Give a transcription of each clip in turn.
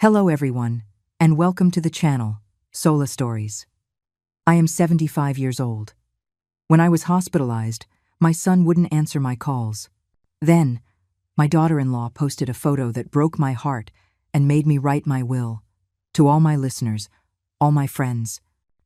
Hello everyone, and welcome to the channel, Sola Stories. I am 75 years old. When I was hospitalized, my son wouldn't answer my calls. Then, my daughter-in-law posted a photo that broke my heart and made me write my will. To all my listeners, all my friends,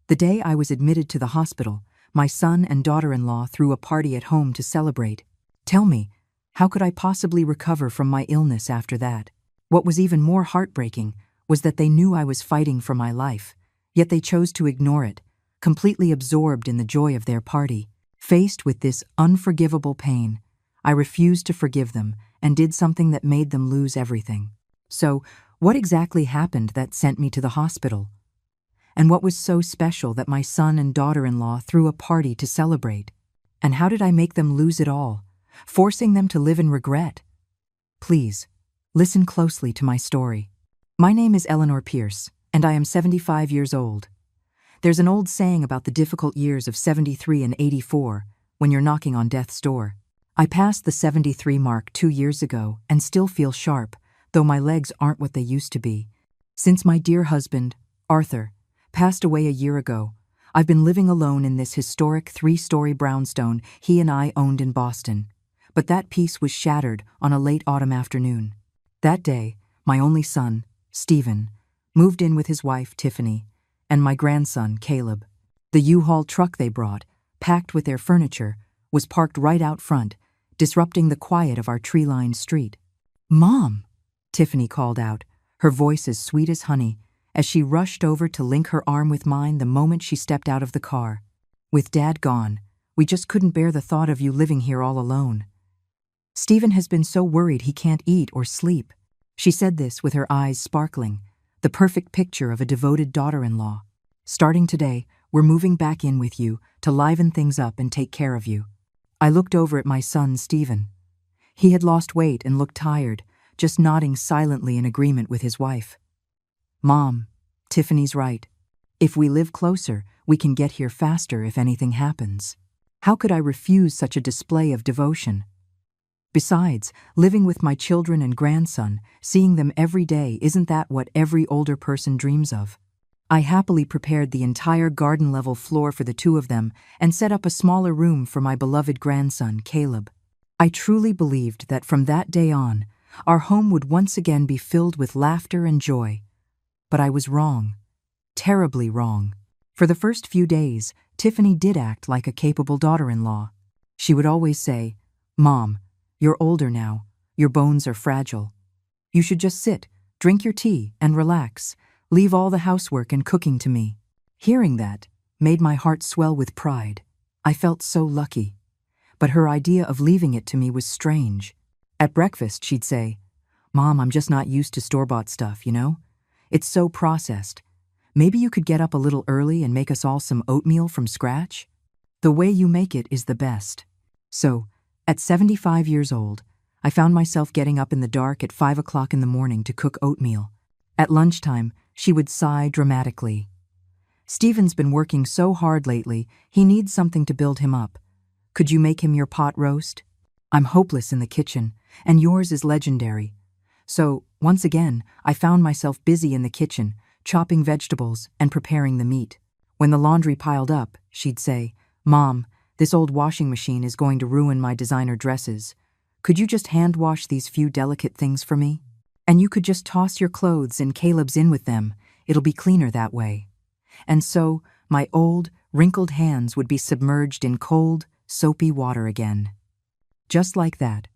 the day I was admitted to the hospital, my son and daughter-in-law threw a party at home to celebrate. Tell me, how could I possibly recover from my illness after that? What was even more heartbreaking was that they knew I was fighting for my life, yet they chose to ignore it, completely absorbed in the joy of their party. Faced with this unforgivable pain, I refused to forgive them and did something that made them lose everything. So, what exactly happened that sent me to the hospital? And what was so special that my son and daughter-in-law threw a party to celebrate? And how did I make them lose it all, forcing them to live in regret? Please, listen closely to my story. My name is Eleanor Pierce, and I am 75 years old. There's an old saying about the difficult years of 73 and 84 when you're knocking on death's door. I passed the 73 mark 2 years ago and still feel sharp, though my legs aren't what they used to be. Since my dear husband, Arthur, passed away a year ago, I've been living alone in this historic 3-story brownstone he and I owned in Boston. But that peace was shattered on a late autumn afternoon. That day, my only son, Stephen, moved in with his wife, Tiffany, and my grandson, Caleb. The U-Haul truck they brought, packed with their furniture, was parked right out front, disrupting the quiet of our tree-lined street. "Mom!" Tiffany called out, her voice as sweet as honey, as she rushed over to link her arm with mine the moment she stepped out of the car. "With Dad gone, we just couldn't bear the thought of you living here all alone. Stephen has been so worried he can't eat or sleep." She said this with her eyes sparkling, the perfect picture of a devoted daughter-in-law. "Starting today, we're moving back in with you to liven things up and take care of you." I looked over at my son, Stephen. He had lost weight and looked tired, just nodding silently in agreement with his wife. "Mom, Tiffany's right. If we live closer, we can get here faster if anything happens." How could I refuse such a display of devotion? Besides, living with my children and grandson, seeing them every day, isn't that what every older person dreams of? I happily prepared the entire garden-level floor for the two of them and set up a smaller room for my beloved grandson, Caleb. I truly believed that from that day on, our home would once again be filled with laughter and joy. But I was wrong. Terribly wrong. For the first few days, Tiffany did act like a capable daughter-in-law. She would always say, "Mom, you're older now. Your bones are fragile. You should just sit, drink your tea, and relax. Leave all the housework and cooking to me." Hearing that made my heart swell with pride. I felt so lucky. But her idea of leaving it to me was strange. At breakfast, she'd say, "Mom, I'm just not used to store-bought stuff, you know? It's so processed. Maybe you could get up a little early and make us all some oatmeal from scratch? The way you make it is the best." So, at 75 years old, I found myself getting up in the dark at 5 o'clock in the morning to cook oatmeal. At lunchtime, she would sigh dramatically. "Stephen's been working so hard lately, he needs something to build him up. Could you make him your pot roast? I'm hopeless in the kitchen, and yours is legendary." So, once again, I found myself busy in the kitchen, chopping vegetables and preparing the meat. When the laundry piled up, she'd say, "Mom, this old washing machine is going to ruin my designer dresses. Could you just hand wash these few delicate things for me? And you could just toss your clothes and Caleb's in with them. It'll be cleaner that way." And so, my old, wrinkled hands would be submerged in cold, soapy water again. Just like that,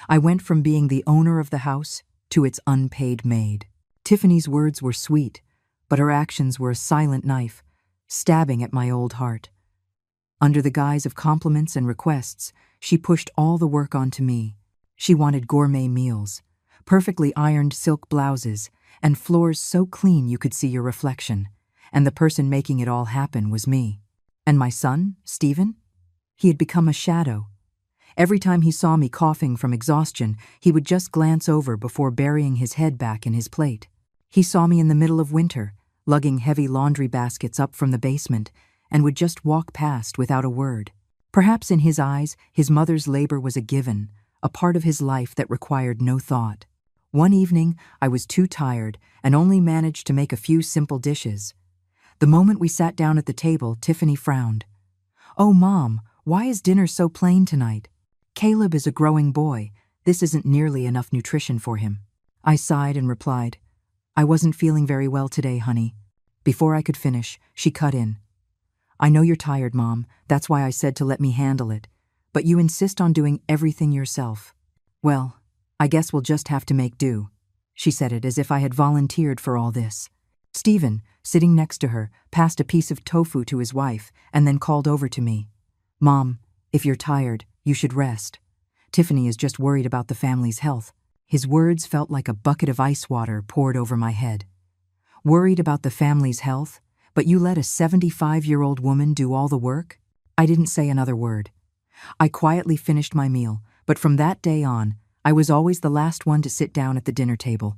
I went from being the owner of the house to its unpaid maid. Tiffany's words were sweet, but her actions were a silent knife, stabbing at my old heart. Under the guise of compliments and requests, she pushed all the work onto me. She wanted gourmet meals, perfectly ironed silk blouses, and floors so clean you could see your reflection. And the person making it all happen was me. And my son, Stephen? He had become a shadow. Every time he saw me coughing from exhaustion, he would just glance over before burying his head back in his plate. He saw me in the middle of winter, lugging heavy laundry baskets up from the basement, and would just walk past without a word. Perhaps in his eyes, his mother's labor was a given, a part of his life that required no thought. One evening, I was too tired and only managed to make a few simple dishes. The moment we sat down at the table, Tiffany frowned. "Oh, Mom, why is dinner so plain tonight? Caleb is a growing boy. This isn't nearly enough nutrition for him." I sighed and replied, "I wasn't feeling very well today, honey." Before I could finish, she cut in. "I know you're tired, Mom. That's why I said to let me handle it. But you insist on doing everything yourself. Well, I guess we'll just have to make do." She said it as if I had volunteered for all this. Stephen, sitting next to her, passed a piece of tofu to his wife and then called over to me. "Mom, if you're tired, you should rest. Tiffany is just worried about the family's health." His words felt like a bucket of ice water poured over my head. Worried about the family's health, but you let a 75-year-old woman do all the work? I didn't say another word. I quietly finished my meal, but from that day on, I was always the last one to sit down at the dinner table.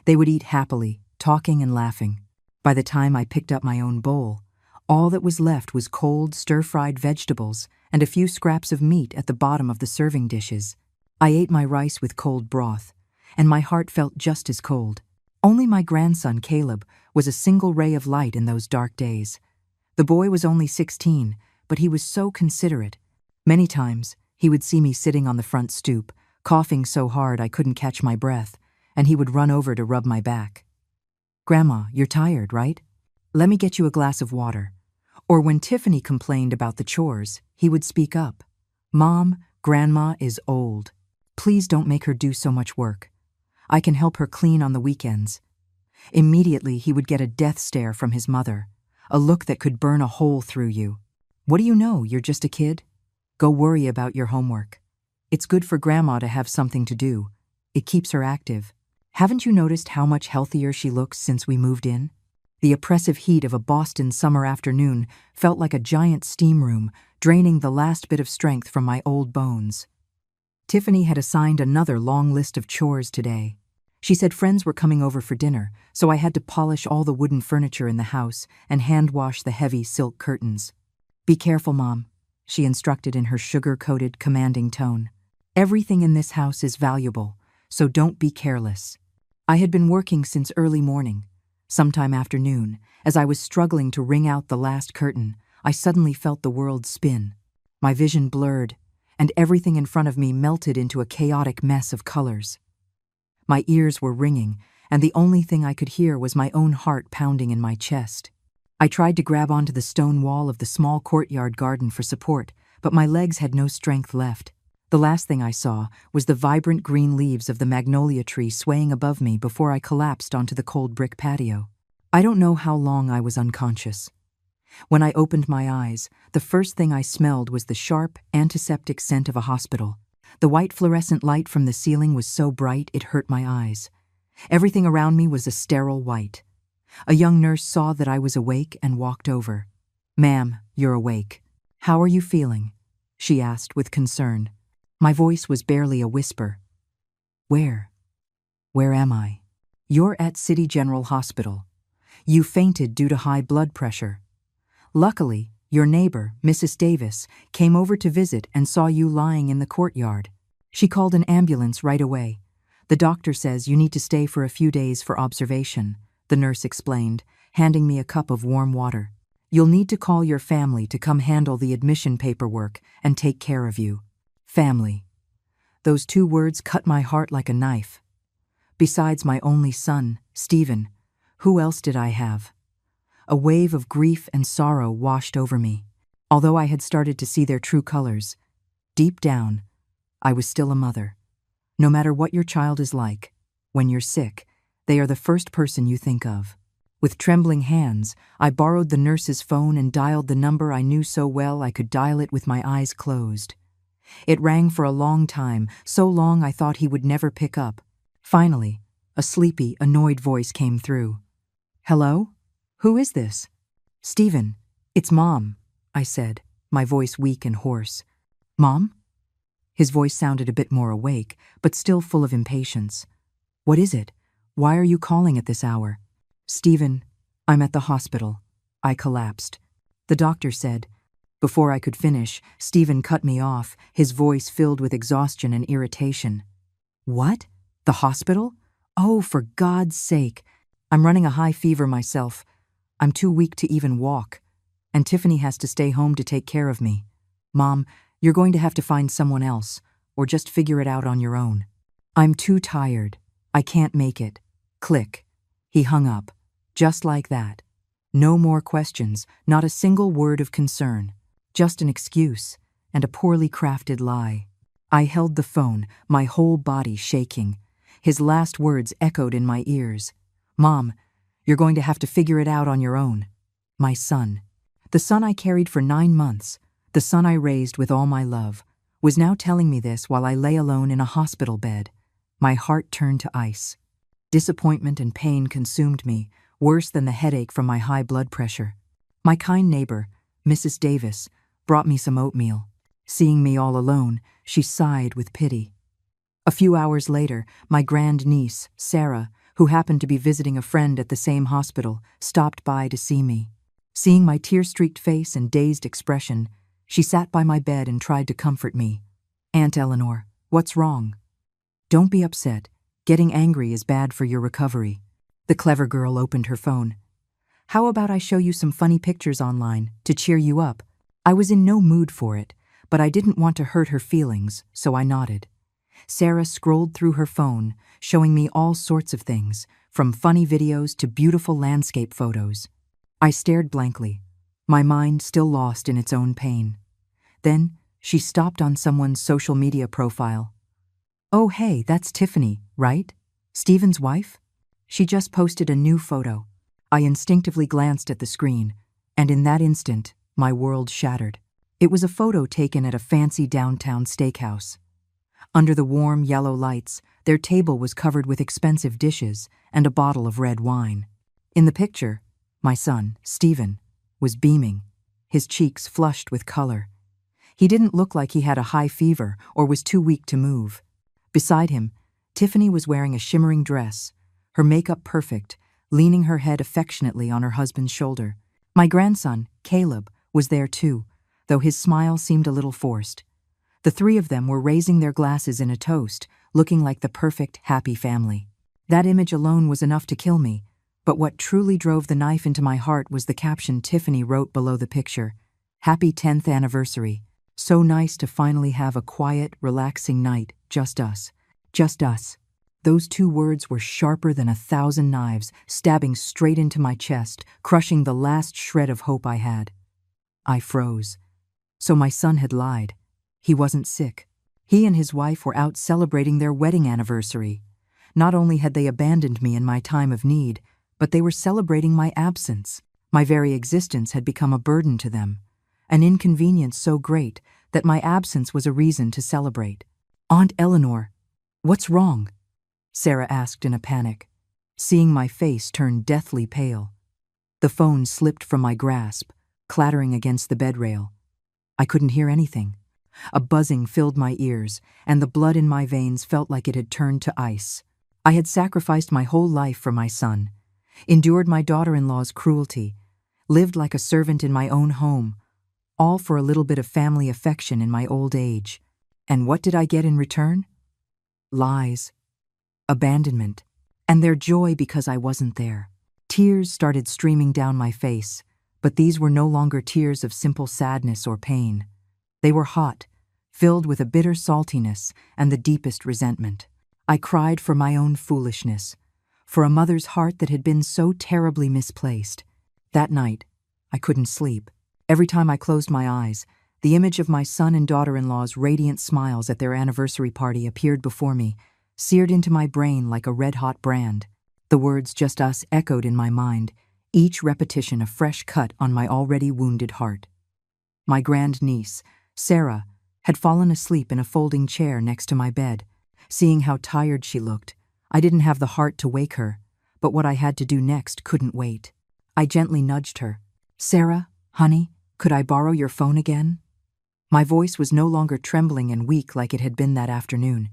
They would eat happily, talking and laughing. By the time I picked up my own bowl, all that was left was cold, stir-fried vegetables and a few scraps of meat at the bottom of the serving dishes. I ate my rice with cold broth, and my heart felt just as cold. Only my grandson, Caleb, was a single ray of light in those dark days. The boy was only 16, but he was so considerate. Many times, he would see me sitting on the front stoop, coughing so hard I couldn't catch my breath, and he would run over to rub my back. "Grandma, you're tired, right? Let me get you a glass of water." Or when Tiffany complained about the chores, he would speak up. "Mom, Grandma is old. Please don't make her do so much work. I can help her clean on the weekends." Immediately, he would get a death stare from his mother, a look that could burn a hole through you. "What do you know? You're just a kid. Go worry about your homework. It's good for Grandma to have something to do. It keeps her active. Haven't you noticed how much healthier she looks since we moved in?" The oppressive heat of a Boston summer afternoon felt like a giant steam room, draining the last bit of strength from my old bones. Tiffany had assigned another long list of chores today. She said friends were coming over for dinner, so I had to polish all the wooden furniture in the house and hand-wash the heavy silk curtains. "Be careful, Mom," she instructed in her sugar-coated, commanding tone. "Everything in this house is valuable, so don't be careless." I had been working since early morning. Sometime after noon, as I was struggling to wring out the last curtain, I suddenly felt the world spin. My vision blurred, and everything in front of me melted into a chaotic mess of colors. My ears were ringing, and the only thing I could hear was my own heart pounding in my chest. I tried to grab onto the stone wall of the small courtyard garden for support, but my legs had no strength left. The last thing I saw was the vibrant green leaves of the magnolia tree swaying above me before I collapsed onto the cold brick patio. I don't know how long I was unconscious. When I opened my eyes, the first thing I smelled was the sharp, antiseptic scent of a hospital. The white fluorescent light from the ceiling was so bright it hurt my eyes. Everything around me was a sterile white. A young nurse saw that I was awake and walked over. "Ma'am, you're awake. How are you feeling?" she asked with concern. My voice was barely a whisper. Where am I?" "You're at City General Hospital. You fainted due to high blood pressure. Luckily, your neighbor, Mrs. Davis, came over to visit and saw you lying in the courtyard. She called an ambulance right away. The doctor says you need to stay for a few days for observation," the nurse explained, handing me a cup of warm water. "You'll need to call your family to come handle the admission paperwork and take care of you." Family. Those two words cut my heart like a knife. Besides my only son, Stephen, who else did I have? A wave of grief and sorrow washed over me. Although I had started to see their true colors, deep down, I was still a mother. No matter what your child is like, when you're sick, they are the first person you think of. With trembling hands, I borrowed the nurse's phone and dialed the number I knew so well I could dial it with my eyes closed. It rang for a long time, so long I thought he would never pick up. Finally, a sleepy, annoyed voice came through. "Hello? Who is this?" "Stephen, it's Mom," I said, my voice weak and hoarse. "Mom?" His voice sounded a bit more awake, but still full of impatience. "What is it? Why are you calling at this hour?" "Stephen, I'm at the hospital." I collapsed. The doctor said. Before I could finish, Stephen cut me off, his voice filled with exhaustion and irritation. "What? The hospital? Oh, for God's sake. I'm running a high fever myself. I'm too weak to even walk. And Tiffany has to stay home to take care of me. Mom, you're going to have to find someone else, or just figure it out on your own. I'm too tired. I can't make it. Click. He hung up. Just like that. No more questions, not a single word of concern. Just an excuse, and a poorly crafted lie. I held the phone, my whole body shaking. His last words echoed in my ears. Mom, you're going to have to figure it out on your own. My son. The son I carried for 9 months, the son I raised with all my love, was now telling me this while I lay alone in a hospital bed. My heart turned to ice. Disappointment and pain consumed me, worse than the headache from my high blood pressure. My kind neighbor, Mrs. Davis, brought me some oatmeal. Seeing me all alone, she sighed with pity. A few hours later, my grandniece, Sarah, who happened to be visiting a friend at the same hospital, stopped by to see me. Seeing my tear-streaked face and dazed expression, she sat by my bed and tried to comfort me. Aunt Eleanor, what's wrong? Don't be upset. Getting angry is bad for your recovery. The clever girl opened her phone. How about I show you some funny pictures online to cheer you up? I was in no mood for it, but I didn't want to hurt her feelings, so I nodded. Sarah scrolled through her phone, showing me all sorts of things, from funny videos to beautiful landscape photos. I stared blankly, my mind still lost in its own pain. Then she stopped on someone's social media profile. Oh hey, that's Tiffany, right? Stephen's wife? She just posted a new photo. I instinctively glanced at the screen, and in that instant, my world shattered. It was a photo taken at a fancy downtown steakhouse. Under the warm yellow lights, their table was covered with expensive dishes and a bottle of red wine. In the picture, my son, Stephen, was beaming, his cheeks flushed with color. He didn't look like he had a high fever or was too weak to move. Beside him, Tiffany was wearing a shimmering dress, her makeup perfect, leaning her head affectionately on her husband's shoulder. My grandson, Caleb, was there too, though his smile seemed a little forced. The three of them were raising their glasses in a toast, looking like the perfect, happy family. That image alone was enough to kill me, but what truly drove the knife into my heart was the caption Tiffany wrote below the picture. Happy 10th anniversary. So nice to finally have a quiet, relaxing night, just us. Just us. Those 2 words were sharper than 1,000 knives, stabbing straight into my chest, crushing the last shred of hope I had. I froze. So my son had lied. He wasn't sick. He and his wife were out celebrating their wedding anniversary. Not only had they abandoned me in my time of need, but they were celebrating my absence. My very existence had become a burden to them, an inconvenience so great that my absence was a reason to celebrate. Aunt Eleanor, what's wrong? Sarah asked in a panic, seeing my face turn deathly pale. The phone slipped from my grasp, clattering against the bed rail. I couldn't hear anything. A buzzing filled my ears, and the blood in my veins felt like it had turned to ice. I had sacrificed my whole life for my son, endured my daughter-in-law's cruelty, lived like a servant in my own home, all for a little bit of family affection in my old age. And what did I get in return? Lies, abandonment, and their joy because I wasn't there. Tears started streaming down my face, but these were no longer tears of simple sadness or pain. They were hot, filled with a bitter saltiness and the deepest resentment. I cried for my own foolishness, for a mother's heart that had been so terribly misplaced. That night, I couldn't sleep. Every time I closed my eyes, the image of my son and daughter-in-law's radiant smiles at their anniversary party appeared before me, seared into my brain like a red-hot brand. The words "just us" echoed in my mind, each repetition a fresh cut on my already wounded heart. My grandniece, Sarah, had fallen asleep in a folding chair next to my bed. Seeing how tired she looked, I didn't have the heart to wake her, but what I had to do next couldn't wait. I gently nudged her. Sarah, honey, could I borrow your phone again? My voice was no longer trembling and weak like it had been that afternoon.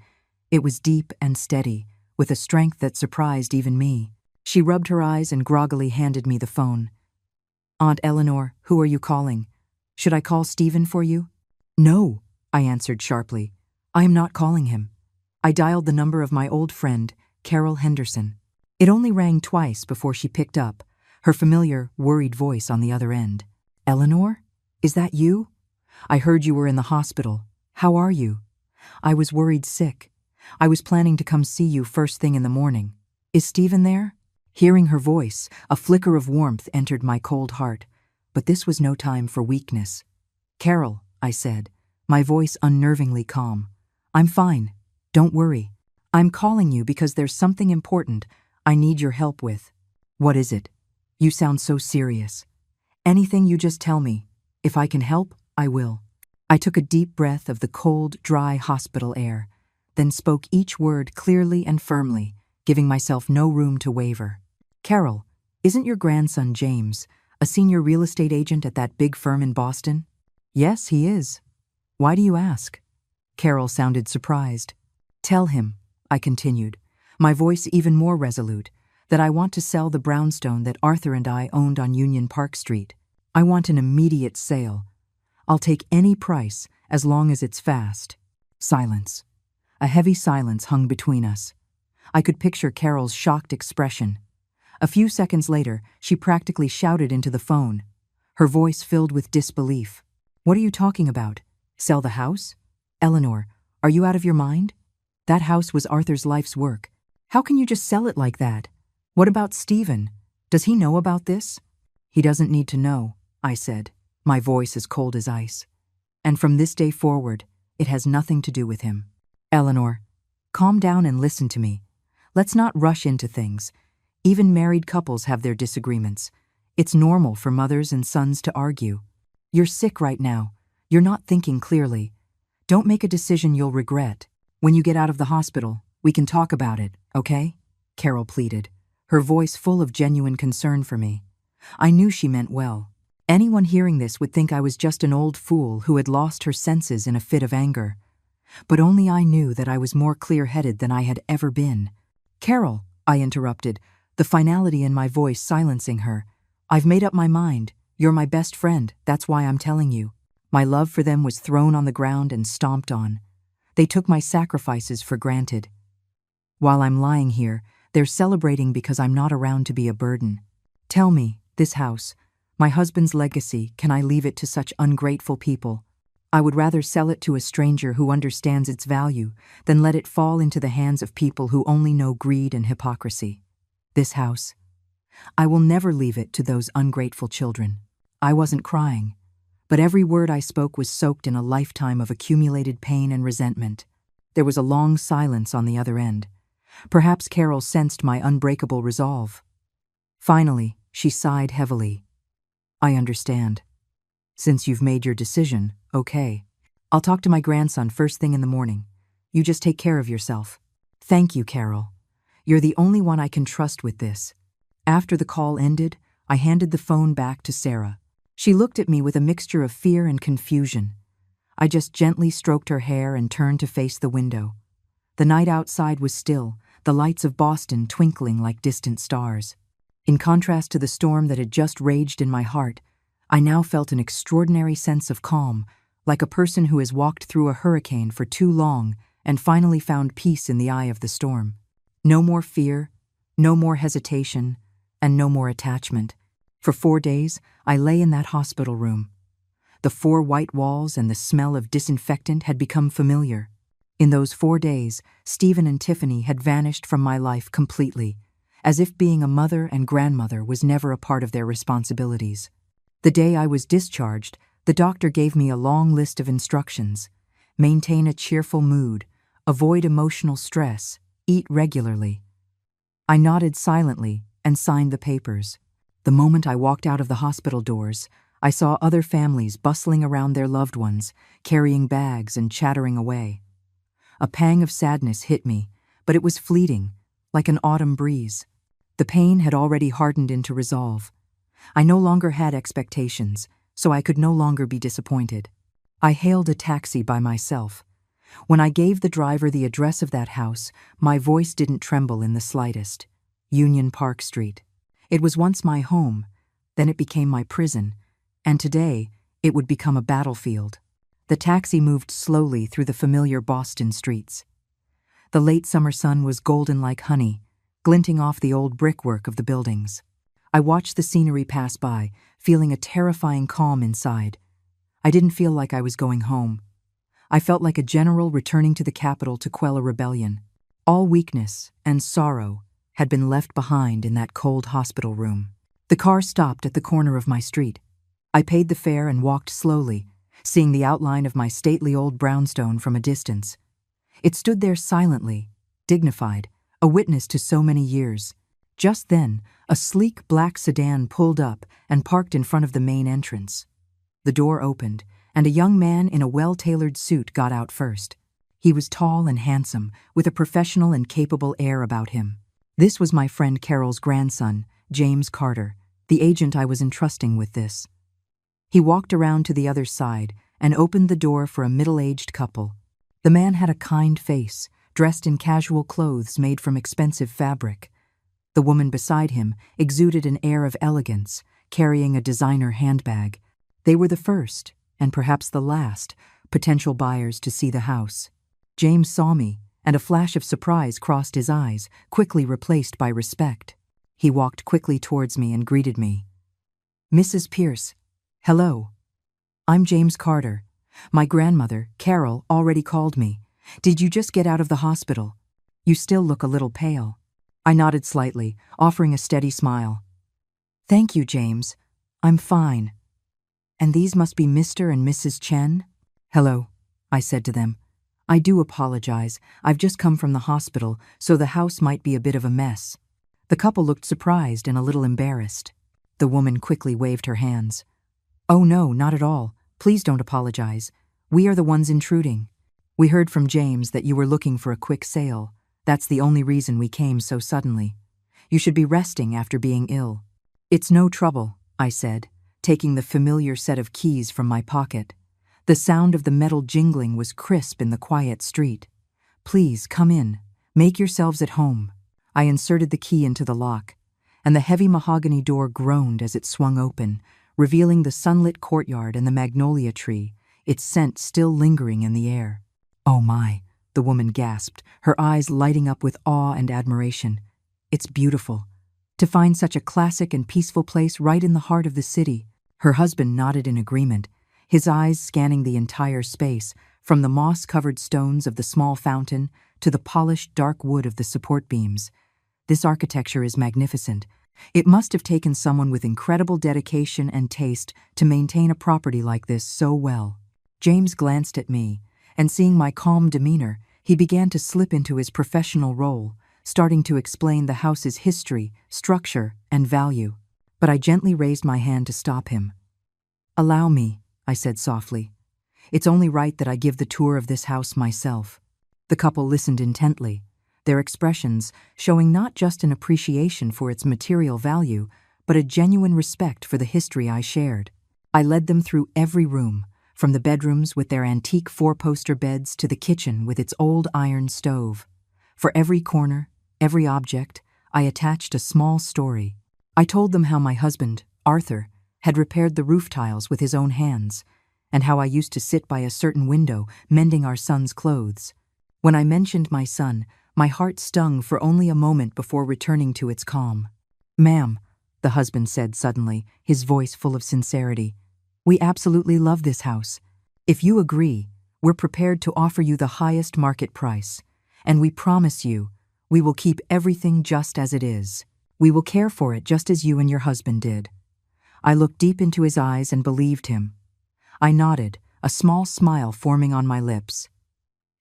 It was deep and steady, with a strength that surprised even me. She rubbed her eyes and groggily handed me the phone. Aunt Eleanor, who are you calling? Should I call Stephen for you? No, I answered sharply. I am not calling him. I dialed the number of my old friend, Carol Henderson. It only rang twice before she picked up, her familiar, worried voice on the other end. Eleanor? Is that you? I heard you were in the hospital. How are you? I was worried sick. I was planning to come see you first thing in the morning. Is Stephen there? Hearing her voice, a flicker of warmth entered my cold heart, but this was no time for weakness. Carol, I said, my voice unnervingly calm. I'm fine. Don't worry. I'm calling you because there's something important I need your help with. What is it? You sound so serious. Anything, you just tell me. If I can help, I will. I took a deep breath of the cold, dry hospital air, then spoke each word clearly and firmly, giving myself no room to waver. Carol, isn't your grandson James a senior real estate agent at that big firm in Boston? Yes, he is. Why do you ask? Carol sounded surprised. Tell him, I continued, my voice even more resolute, that I want to sell the brownstone that Arthur and I owned on Union Park Street. I want an immediate sale. I'll take any price as long as it's fast. Silence. A heavy silence hung between us. I could picture Carol's shocked expression. A few seconds later, she practically shouted into the phone, her voice filled with disbelief. What are you talking about? Sell the house? Eleanor, are you out of your mind? That house was Arthur's life's work. How can you just sell it like that? What about Stephen? Does he know about this? He doesn't need to know, I said, my voice as cold as ice. And from this day forward, it has nothing to do with him. Eleanor, calm down and listen to me. Let's not rush into things. Even married couples have their disagreements. It's normal for mothers and sons to argue. You're sick right now. You're not thinking clearly. Don't make a decision you'll regret. When you get out of the hospital, we can talk about it, okay? Carol pleaded, her voice full of genuine concern for me. I knew she meant well. Anyone hearing this would think I was just an old fool who had lost her senses in a fit of anger. But only I knew that I was more clear-headed than I had ever been. Carol, I interrupted, the finality in my voice silencing her. I've made up my mind. You're my best friend, that's why I'm telling you. My love for them was thrown on the ground and stomped on. They took my sacrifices for granted. While I'm lying here, they're celebrating because I'm not around to be a burden. Tell me, this house, my husband's legacy, can I leave it to such ungrateful people? I would rather sell it to a stranger who understands its value than let it fall into the hands of people who only know greed and hypocrisy. This house, I will never leave it to those ungrateful children. I wasn't crying, but every word I spoke was soaked in a lifetime of accumulated pain and resentment. There was a long silence on the other end. Perhaps Carol sensed my unbreakable resolve. Finally, she sighed heavily. I understand. Since you've made your decision, okay. I'll talk to my grandson first thing in the morning. You just take care of yourself. Thank you, Carol. You're the only one I can trust with this. After the call ended, I handed the phone back to Sarah. She looked at me with a mixture of fear and confusion. I just gently stroked her hair and turned to face the window. The night outside was still, the lights of Boston twinkling like distant stars. In contrast to the storm that had just raged in my heart, I now felt an extraordinary sense of calm, like a person who has walked through a hurricane for too long and finally found peace in the eye of the storm. No more fear, no more hesitation, and no more attachment. For 4 days, I lay in that hospital room. The 4 white walls and the smell of disinfectant had become familiar. In those 4 days, Stephen and Tiffany had vanished from my life completely, as if being a mother and grandmother was never a part of their responsibilities. The day I was discharged, the doctor gave me a long list of instructions. Maintain a cheerful mood, avoid emotional stress, eat regularly. I nodded silently and signed the papers. The moment I walked out of the hospital doors, I saw other families bustling around their loved ones, carrying bags and chattering away. A pang of sadness hit me, but it was fleeting, like an autumn breeze. The pain had already hardened into resolve. I no longer had expectations, so I could no longer be disappointed. I hailed a taxi by myself. When I gave the driver the address of that house, my voice didn't tremble in the slightest. Union Park Street. It was once my home, then it became my prison, and today it would become a battlefield. The taxi moved slowly through the familiar Boston streets. The late summer sun was golden like honey, glinting off the old brickwork of the buildings. I watched the scenery pass by, feeling a terrifying calm inside. I didn't feel like I was going home. I felt like a general returning to the capital to quell a rebellion. All weakness and sorrow had been left behind in that cold hospital room. The car stopped at the corner of my street. I paid the fare and walked slowly, seeing the outline of my stately old brownstone from a distance. It stood there silently, dignified, a witness to so many years. Just then, a sleek black sedan pulled up and parked in front of the main entrance. The door opened, and a young man in a well-tailored suit got out first. He was tall and handsome, with a professional and capable air about him. This was my friend Carol's grandson, James Carter, the agent I was entrusting with this. He walked around to the other side and opened the door for a middle-aged couple. The man had a kind face, dressed in casual clothes made from expensive fabric. The woman beside him exuded an air of elegance, carrying a designer handbag. They were the first, and perhaps the last, potential buyers to see the house. James saw me, and a flash of surprise crossed his eyes, quickly replaced by respect. He walked quickly towards me and greeted me. "Mrs. Pierce, hello. I'm James Carter. My grandmother, Carol, already called me. Did you just get out of the hospital? You still look a little pale." I nodded slightly, offering a steady smile. "Thank you, James. I'm fine. And these must be Mr. and Mrs. Chen?" "Hello," I said to them. "I do apologize. I've just come from the hospital, so the house might be a bit of a mess." The couple looked surprised and a little embarrassed. The woman quickly waved her hands. "Oh no, not at all. Please don't apologize. We are the ones intruding. We heard from James that you were looking for a quick sale. That's the only reason we came so suddenly. You should be resting after being ill." "It's no trouble," I said, taking the familiar set of keys from my pocket. The sound of the metal jingling was crisp in the quiet street. "Please, come in. Make yourselves at home." I inserted the key into the lock, and the heavy mahogany door groaned as it swung open, revealing the sunlit courtyard and the magnolia tree, its scent still lingering in the air. "Oh my," the woman gasped, her eyes lighting up with awe and admiration. "It's beautiful. To find such a classic and peaceful place right in the heart of the city." Her husband nodded in agreement, his eyes scanning the entire space, from the moss-covered stones of the small fountain to the polished dark wood of the support beams. "This architecture is magnificent. It must have taken someone with incredible dedication and taste to maintain a property like this so well." James glanced at me, and seeing my calm demeanor, he began to slip into his professional role, starting to explain the house's history, structure, and value. But I gently raised my hand to stop him. "Allow me," I said softly. "It's only right that I give the tour of this house myself." The couple listened intently, their expressions showing not just an appreciation for its material value, but a genuine respect for the history I shared. I led them through every room, from the bedrooms with their antique four-poster beds to the kitchen with its old iron stove. For every corner, every object, I attached a small story. I told them how my husband, Arthur, had repaired the roof tiles with his own hands, and how I used to sit by a certain window mending our son's clothes. When I mentioned my son, my heart stung for only a moment before returning to its calm. "Ma'am," the husband said suddenly, his voice full of sincerity, "we absolutely love this house. If you agree, we're prepared to offer you the highest market price, and we promise you we will keep everything just as it is. We will care for it just as you and your husband did." I looked deep into his eyes and believed him. I nodded, a small smile forming on my lips.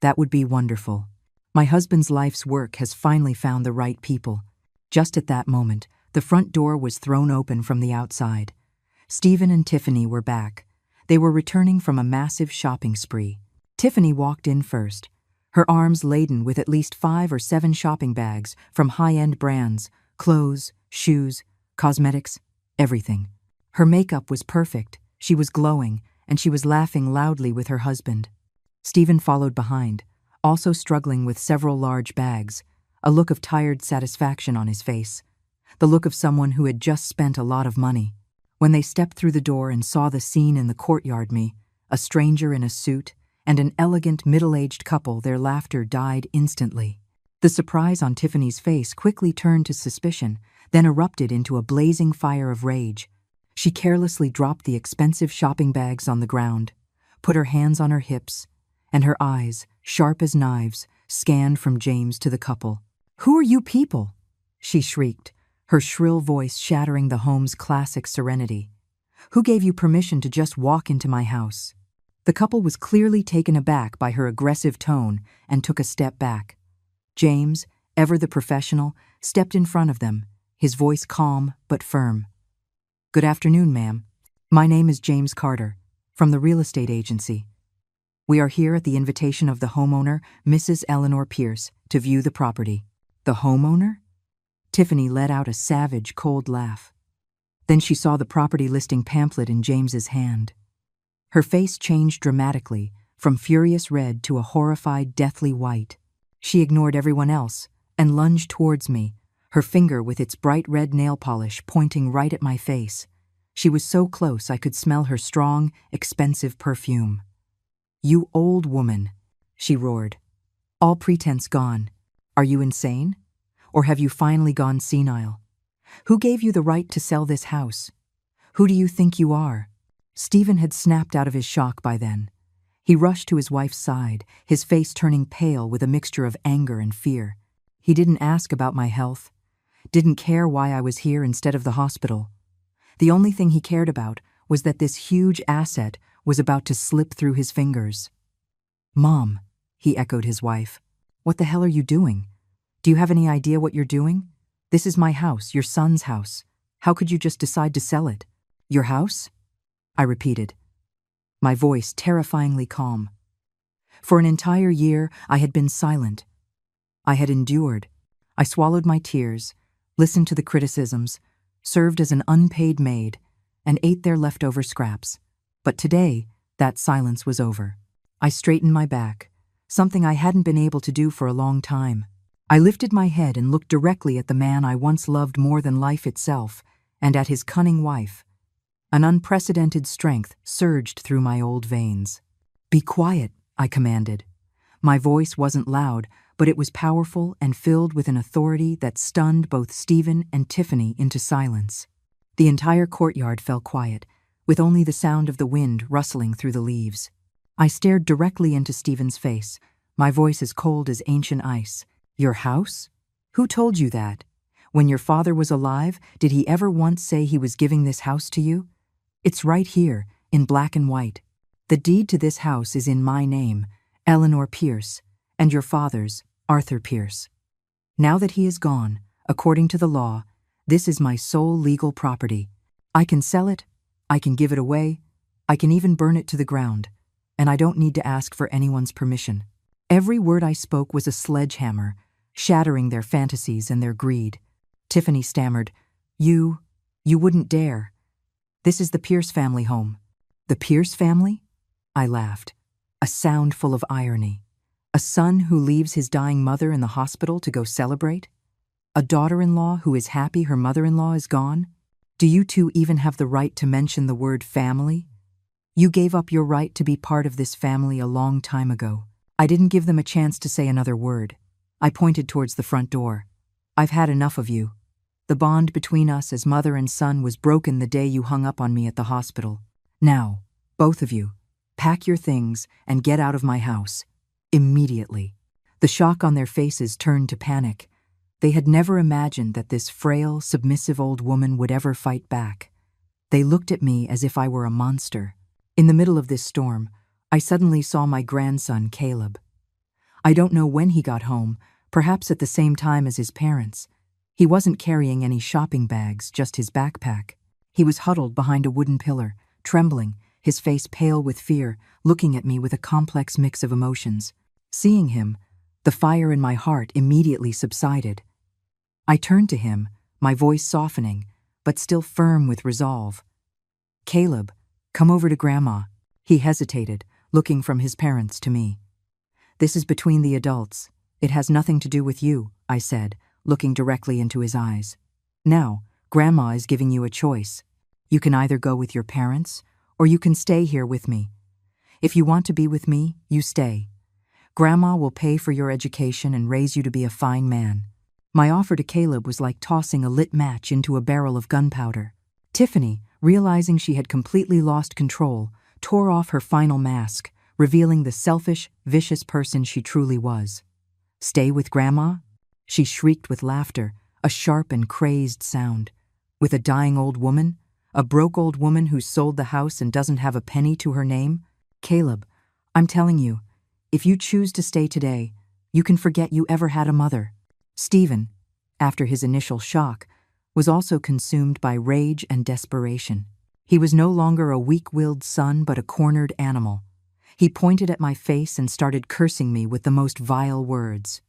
That would be wonderful. My husband's life's work has finally found the right people. Just at that moment, the front door was thrown open from the outside. Stephen and Tiffany were back. They were returning from a massive shopping spree. Tiffany walked in first, her arms laden with at least 5 or 7 shopping bags from high-end brands, clothes, shoes, cosmetics, everything. Her makeup was perfect, she was glowing, and she was laughing loudly with her husband. Stephen followed behind, also struggling with several large bags, a look of tired satisfaction on his face, the look of someone who had just spent a lot of money. When they stepped through the door and saw the scene in the courtyard, me, a stranger in a suit, and an elegant middle-aged couple. Their laughter died instantly. The surprise on Tiffany's face quickly turned to suspicion, then erupted into a blazing fire of rage. She carelessly dropped the expensive shopping bags on the ground, put her hands on her hips, and her eyes, sharp as knives, scanned from James to the couple. "Who are you people?" she shrieked, her shrill voice shattering the home's classic serenity. "Who gave you permission to just walk into my house?" The couple was clearly taken aback by her aggressive tone and took a step back. James, ever the professional, stepped in front of them, his voice calm but firm. "Good afternoon, ma'am. My name is James Carter, from the real estate agency. We are here at the invitation of the homeowner, Mrs. Eleanor Pierce, to view the property." "The homeowner?" Tiffany let out a savage, cold laugh. Then she saw the property listing pamphlet in James's hand. Her face changed dramatically, from furious red to a horrified, deathly white. She ignored everyone else and lunged towards me, her finger with its bright red nail polish pointing right at my face. She was so close I could smell her strong, expensive perfume. "You old woman," she roared. "All pretense gone. Are you insane? Or have you finally gone senile? Who gave you the right to sell this house? Who do you think you are?" Stephen had snapped out of his shock by then. He rushed to his wife's side, his face turning pale with a mixture of anger and fear. He didn't ask about my health, didn't care why I was here instead of the hospital. The only thing he cared about was that this huge asset was about to slip through his fingers. "Mom," he echoed his wife, "what the hell are you doing? Do you have any idea what you're doing? This is my house, your son's house. How could you just decide to sell it?" "Your house?" I repeated, my voice terrifyingly calm. For an entire year, I had been silent. I had endured. I swallowed my tears, listened to the criticisms, served as an unpaid maid, and ate their leftover scraps. But today, that silence was over. I straightened my back, something I hadn't been able to do for a long time. I lifted my head and looked directly at the man I once loved more than life itself, and at his cunning wife. An unprecedented strength surged through my old veins. "Be quiet," I commanded. My voice wasn't loud, but it was powerful and filled with an authority that stunned both Stephen and Tiffany into silence. The entire courtyard fell quiet, with only the sound of the wind rustling through the leaves. I stared directly into Stephen's face, my voice as cold as ancient ice. "Your house? Who told you that? When your father was alive, did he ever once say he was giving this house to you? It's right here, in black and white. The deed to this house is in my name, Eleanor Pierce, and your father's, Arthur Pierce. Now that he is gone, according to the law, this is my sole legal property. I can sell it, I can give it away, I can even burn it to the ground, and I don't need to ask for anyone's permission." Every word I spoke was a sledgehammer, shattering their fantasies and their greed. Tiffany stammered, You wouldn't dare. This is the Pierce family home." "The Pierce family?" I laughed, a sound full of irony. A son who leaves his dying mother in the hospital to go celebrate? A daughter-in-law who is happy her mother-in-law is gone? Do you two even have the right to mention the word family? You gave up your right to be part of this family a long time ago. I didn't give them a chance to say another word. I pointed towards the front door. "I've had enough of you. The bond between us as mother and son was broken the day you hung up on me at the hospital. Now, both of you, pack your things and get out of my house. Immediately." The shock on their faces turned to panic. They had never imagined that this frail, submissive old woman would ever fight back. They looked at me as if I were a monster. In the middle of this storm, I suddenly saw my grandson, Caleb. I don't know when he got home, perhaps at the same time as his parents. He wasn't carrying any shopping bags, just his backpack. He was huddled behind a wooden pillar, trembling, his face pale with fear, looking at me with a complex mix of emotions. Seeing him, the fire in my heart immediately subsided. I turned to him, my voice softening, but still firm with resolve. "Caleb, come over to Grandma." He hesitated, looking from his parents to me. "This is between the adults. It has nothing to do with you," I said, looking directly into his eyes. "Now, Grandma is giving you a choice. You can either go with your parents, or you can stay here with me. If you want to be with me, you stay. Grandma will pay for your education and raise you to be a fine man. My offer to Caleb was like tossing a lit match into a barrel of gunpowder. Tiffany, realizing she had completely lost control, tore off her final mask, revealing the selfish, vicious person she truly was. Stay with Grandma? She shrieked with laughter, a sharp and crazed sound. With a dying old woman? A broke old woman who sold the house and doesn't have a penny to her name? Caleb, I'm telling you, if you choose to stay today, you can forget you ever had a mother. Stephen, after his initial shock, was also consumed by rage and desperation. He was no longer a weak-willed son but a cornered animal. He pointed at my face and started cursing me with the most vile words.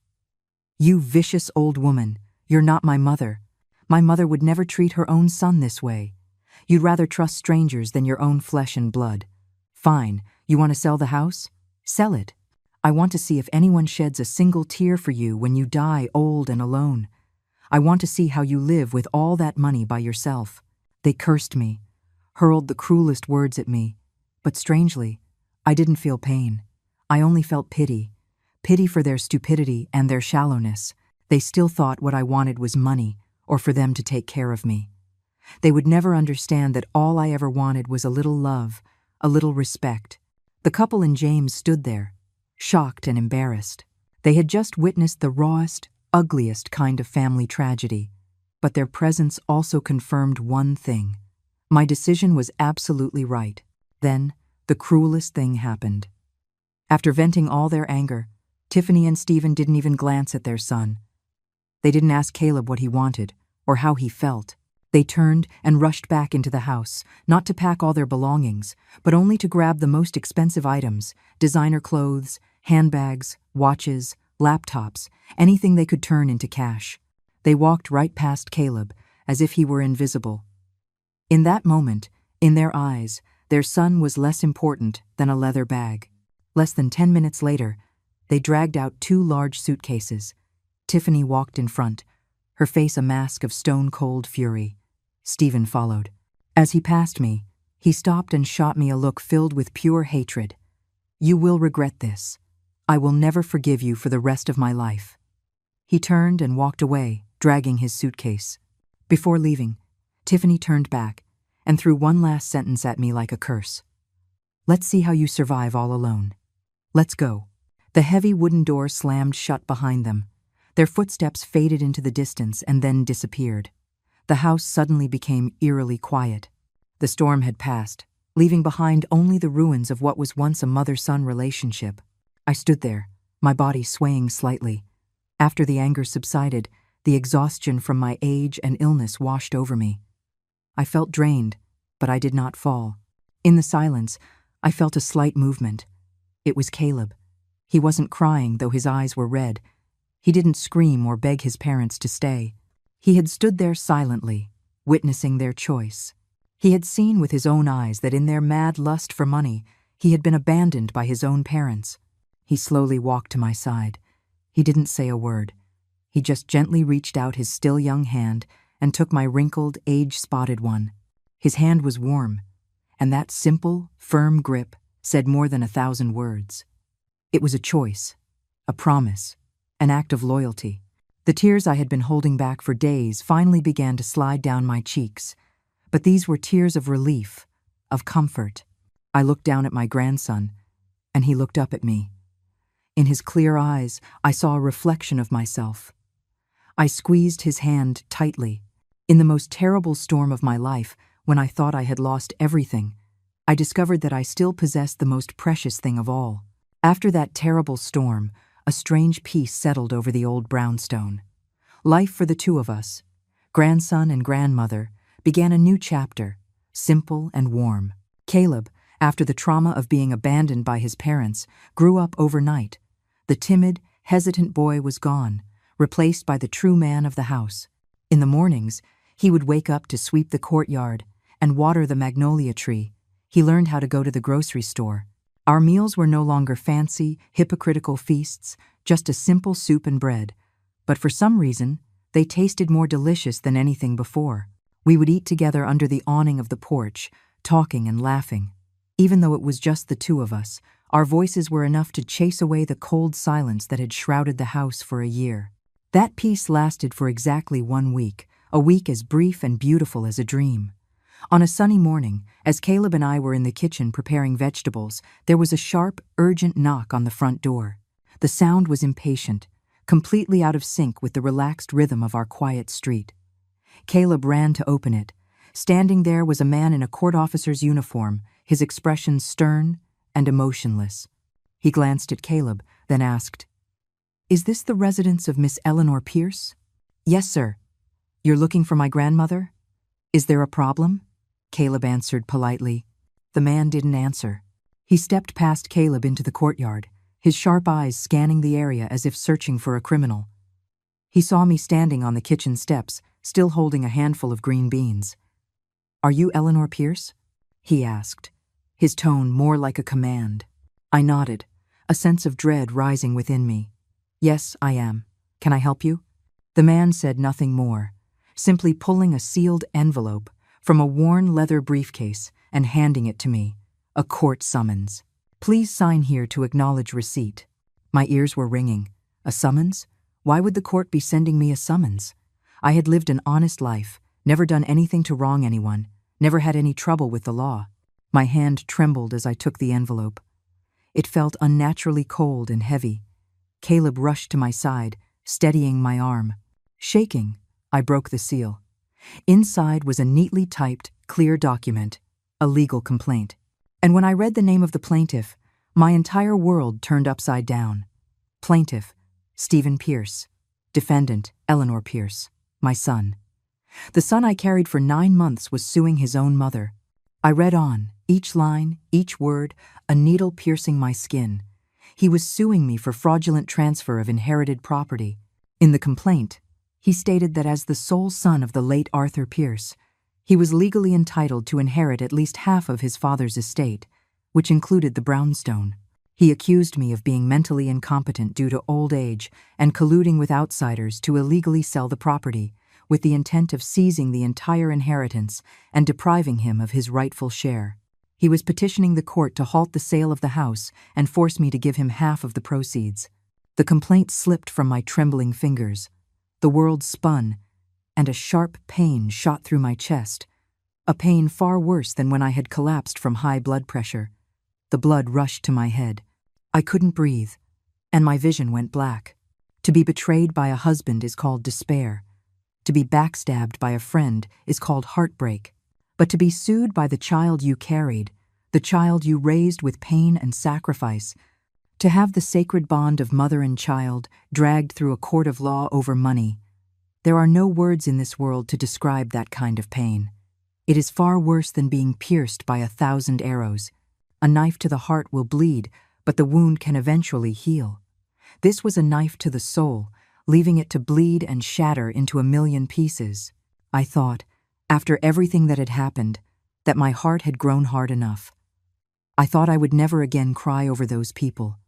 You vicious old woman, you're not my mother. My mother would never treat her own son this way. You'd rather trust strangers than your own flesh and blood. Fine, you want to sell the house? Sell it. I want to see if anyone sheds a single tear for you when you die old and alone. I want to see how you live with all that money by yourself. They cursed me, hurled the cruelest words at me, but strangely, I didn't feel pain. I only felt pity. Pity for their stupidity and their shallowness. They still thought what I wanted was money, or for them to take care of me. They would never understand that all I ever wanted was a little love, a little respect. The couple and James stood there, shocked and embarrassed. They had just witnessed the rawest, ugliest kind of family tragedy, but their presence also confirmed one thing. My decision was absolutely right. Then, the cruelest thing happened. After venting all their anger, Tiffany and Stephen didn't even glance at their son. They didn't ask Caleb what he wanted or how he felt. They turned and rushed back into the house, not to pack all their belongings, but only to grab the most expensive items, designer clothes, handbags, watches, laptops, anything they could turn into cash. They walked right past Caleb, as if he were invisible. In that moment, in their eyes, their son was less important than a leather bag. Less than 10 minutes later, they dragged out 2 large suitcases. Tiffany walked in front, her face a mask of stone-cold fury. Stephen followed. As he passed me, he stopped and shot me a look filled with pure hatred. You will regret this. I will never forgive you for the rest of my life. He turned and walked away, dragging his suitcase. Before leaving, Tiffany turned back and threw one last sentence at me like a curse. Let's see how you survive all alone. Let's go. The heavy wooden door slammed shut behind them. Their footsteps faded into the distance and then disappeared. The house suddenly became eerily quiet. The storm had passed, leaving behind only the ruins of what was once a mother-son relationship. I stood there, my body swaying slightly. After the anger subsided, the exhaustion from my age and illness washed over me. I felt drained, but I did not fall. In the silence, I felt a slight movement. It was Caleb. He wasn't crying, though his eyes were red. He didn't scream or beg his parents to stay. He had stood there silently, witnessing their choice. He had seen with his own eyes that in their mad lust for money, he had been abandoned by his own parents. He slowly walked to my side. He didn't say a word. He just gently reached out his still young hand and took my wrinkled, age-spotted one. His hand was warm, and that simple, firm grip said more than 1,000 words. It was a choice, a promise, an act of loyalty. The tears I had been holding back for days finally began to slide down my cheeks, but these were tears of relief, of comfort. I looked down at my grandson, and he looked up at me. In his clear eyes, I saw a reflection of myself. I squeezed his hand tightly. In the most terrible storm of my life, when I thought I had lost everything, I discovered that I still possessed the most precious thing of all. After that terrible storm, a strange peace settled over the old brownstone. Life for the two of us, grandson and grandmother, began a new chapter, simple and warm. Caleb, after the trauma of being abandoned by his parents, grew up overnight. The timid, hesitant boy was gone, replaced by the true man of the house. In the mornings, he would wake up to sweep the courtyard and water the magnolia tree. He learned how to go to the grocery store. Our meals were no longer fancy, hypocritical feasts, just a simple soup and bread. But for some reason, they tasted more delicious than anything before. We would eat together under the awning of the porch, talking and laughing. Even though it was just the two of us, our voices were enough to chase away the cold silence that had shrouded the house for a year. That peace lasted for exactly 1 week, a week as brief and beautiful as a dream. On a sunny morning, as Caleb and I were in the kitchen preparing vegetables, there was a sharp, urgent knock on the front door. The sound was impatient, completely out of sync with the relaxed rhythm of our quiet street. Caleb ran to open it. Standing there was a man in a court officer's uniform, his expression stern and emotionless. He glanced at Caleb, then asked, "Is this the residence of Miss Eleanor Pierce?" "Yes, sir." "You're looking for my grandmother?" "Is there a problem?" Caleb answered politely. The man didn't answer. He stepped past Caleb into the courtyard, his sharp eyes scanning the area as if searching for a criminal. He saw me standing on the kitchen steps, still holding a handful of green beans. "Are you Eleanor Pierce?" he asked, his tone more like a command. I nodded, a sense of dread rising within me. "Yes, I am. Can I help you?" The man said nothing more, simply pulling a sealed envelope from a worn leather briefcase and handing it to me, a court summons. "Please sign here to acknowledge receipt." My ears were ringing. A summons? Why would the court be sending me a summons? I had lived an honest life, never done anything to wrong anyone, never had any trouble with the law. My hand trembled as I took the envelope. It felt unnaturally cold and heavy. Caleb rushed to my side, steadying my arm. Shaking, I broke the seal. Inside was a neatly typed, clear document, a legal complaint. And when I read the name of the plaintiff, my entire world turned upside down. Plaintiff, Stephen Pierce. Defendant, Eleanor Pierce, my son. The son I carried for 9 months was suing his own mother. I read on, each line, each word, a needle piercing my skin. He was suing me for fraudulent transfer of inherited property. In the complaint, he stated that as the sole son of the late Arthur Pierce, he was legally entitled to inherit at least half of his father's estate, which included the brownstone. He accused me of being mentally incompetent due to old age and colluding with outsiders to illegally sell the property, with the intent of seizing the entire inheritance and depriving him of his rightful share. He was petitioning the court to halt the sale of the house and force me to give him half of the proceeds. The complaint slipped from my trembling fingers. The world spun, and a sharp pain shot through my chest, a pain far worse than when I had collapsed from high blood pressure. The blood rushed to my head. I couldn't breathe, and my vision went black. To be betrayed by a husband is called despair. To be backstabbed by a friend is called heartbreak. But to be sued by the child you carried, the child you raised with pain and sacrifice, to have the sacred bond of mother and child dragged through a court of law over money, there are no words in this world to describe that kind of pain. It is far worse than being pierced by 1,000 arrows. A knife to the heart will bleed, but the wound can eventually heal. This was a knife to the soul, leaving it to bleed and shatter into 1,000,000 pieces. I thought, after everything that had happened, that my heart had grown hard enough. I thought I would never again cry over those people.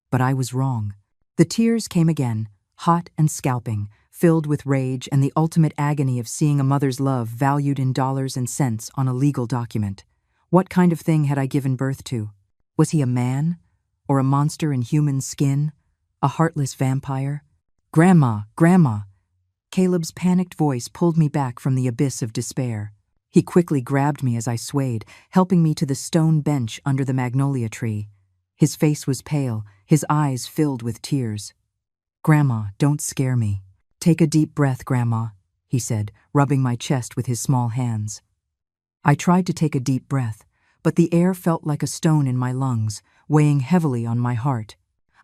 But I was wrong. The tears came again, hot and scalping, filled with rage and the ultimate agony of seeing a mother's love valued in dollars and cents on a legal document. What kind of thing had I given birth to? Was he a man? Or a monster in human skin? A heartless vampire? "Grandma, Grandma!" Caleb's panicked voice pulled me back from the abyss of despair. He quickly grabbed me as I swayed, helping me to the stone bench under the magnolia tree. His face was pale, his eyes filled with tears. "Grandma, don't scare me. Take a deep breath, Grandma," he said, rubbing my chest with his small hands. I tried to take a deep breath, but the air felt like a stone in my lungs, weighing heavily on my heart.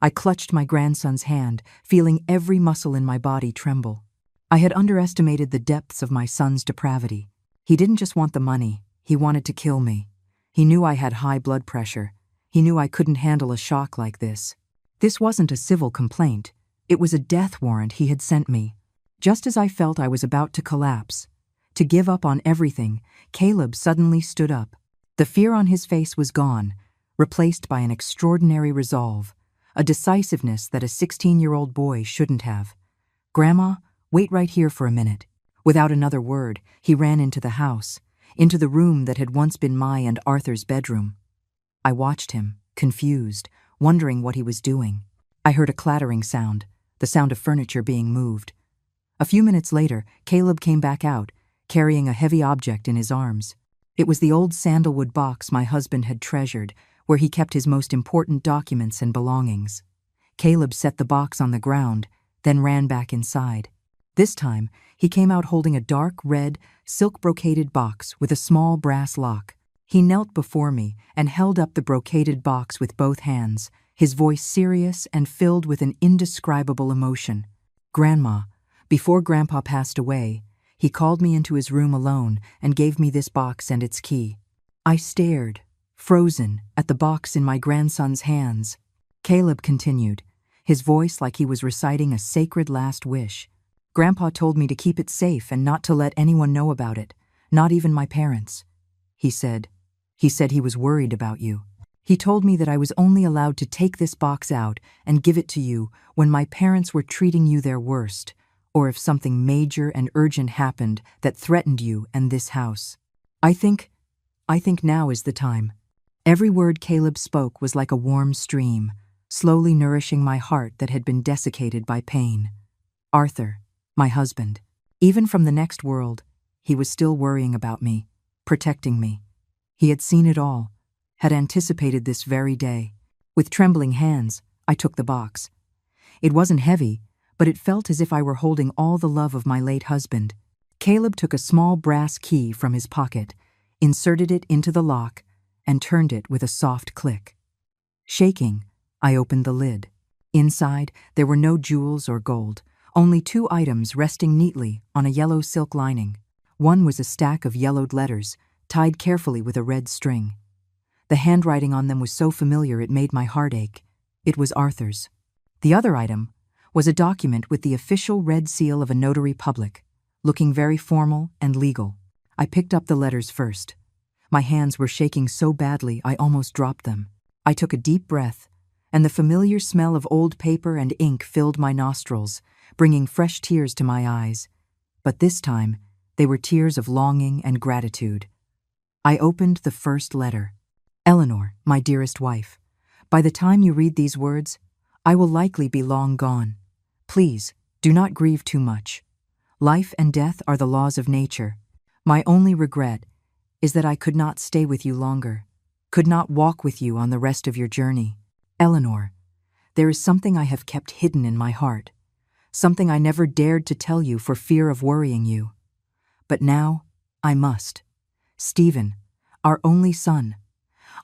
I clutched my grandson's hand, feeling every muscle in my body tremble. I had underestimated the depths of my son's depravity. He didn't just want the money, he wanted to kill me. He knew I had high blood pressure. He knew I couldn't handle a shock like this. This wasn't a civil complaint. It was a death warrant he had sent me. Just as I felt I was about to collapse, to give up on everything, Caleb suddenly stood up. The fear on his face was gone, replaced by an extraordinary resolve, a decisiveness that a 16-year-old boy shouldn't have. "Grandma, wait right here for a minute." Without another word, he ran into the house, into the room that had once been my and Arthur's bedroom. I watched him, confused, wondering what he was doing. I heard a clattering sound, the sound of furniture being moved. A few minutes later, Caleb came back out, carrying a heavy object in his arms. It was the old sandalwood box my husband had treasured, where he kept his most important documents and belongings. Caleb set the box on the ground, then ran back inside. This time, he came out holding a dark red, silk-brocaded box with a small brass lock. He knelt before me and held up the brocaded box with both hands, his voice serious and filled with an indescribable emotion. "Grandma, before Grandpa passed away, he called me into his room alone and gave me this box and its key." I stared, frozen, at the box in my grandson's hands. Caleb continued, his voice like he was reciting a sacred last wish. "Grandpa told me to keep it safe and not to let anyone know about it, not even my parents. He said he was worried about you. He told me that I was only allowed to take this box out and give it to you when my parents were treating you their worst, or if something major and urgent happened that threatened you and this house. I think now is the time." Every word Caleb spoke was like a warm stream, slowly nourishing my heart that had been desiccated by pain. Arthur, my husband, even from the next world, he was still worrying about me, protecting me. He had seen it all, had anticipated this very day. With trembling hands, I took the box. It wasn't heavy, but it felt as if I were holding all the love of my late husband. Caleb took a small brass key from his pocket, inserted it into the lock, and turned it with a soft click. Shaking, I opened the lid. Inside, there were no jewels or gold, only 2 items resting neatly on a yellow silk lining. One was a stack of yellowed letters, tied carefully with a red string. The handwriting on them was so familiar it made my heart ache. It was Arthur's. The other item was a document with the official red seal of a notary public, looking very formal and legal. I picked up the letters first. My hands were shaking so badly I almost dropped them. I took a deep breath, and the familiar smell of old paper and ink filled my nostrils, bringing fresh tears to my eyes. But this time, they were tears of longing and gratitude. I opened the first letter. "Eleanor, my dearest wife, by the time you read these words, I will likely be long gone. Please, do not grieve too much. Life and death are the laws of nature. My only regret is that I could not stay with you longer, could not walk with you on the rest of your journey. Eleanor, there is something I have kept hidden in my heart, something I never dared to tell you for fear of worrying you. But now, I must. Stephen, our only son.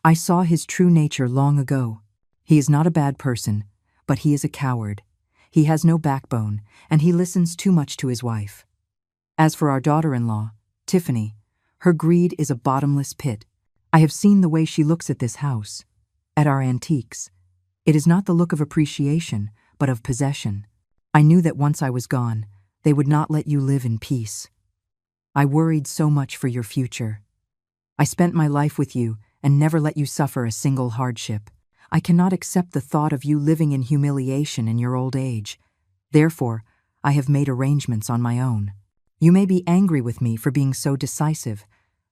I saw his true nature long ago. He is not a bad person, but he is a coward. He has no backbone, and he listens too much to his wife. As for our daughter-in-law, Tiffany, her greed is a bottomless pit. I have seen the way she looks at this house, at our antiques. It is not the look of appreciation, but of possession. I knew that once I was gone, they would not let you live in peace. I worried so much for your future. I spent my life with you and never let you suffer a single hardship. I cannot accept the thought of you living in humiliation in your old age. Therefore, I have made arrangements on my own. You may be angry with me for being so decisive,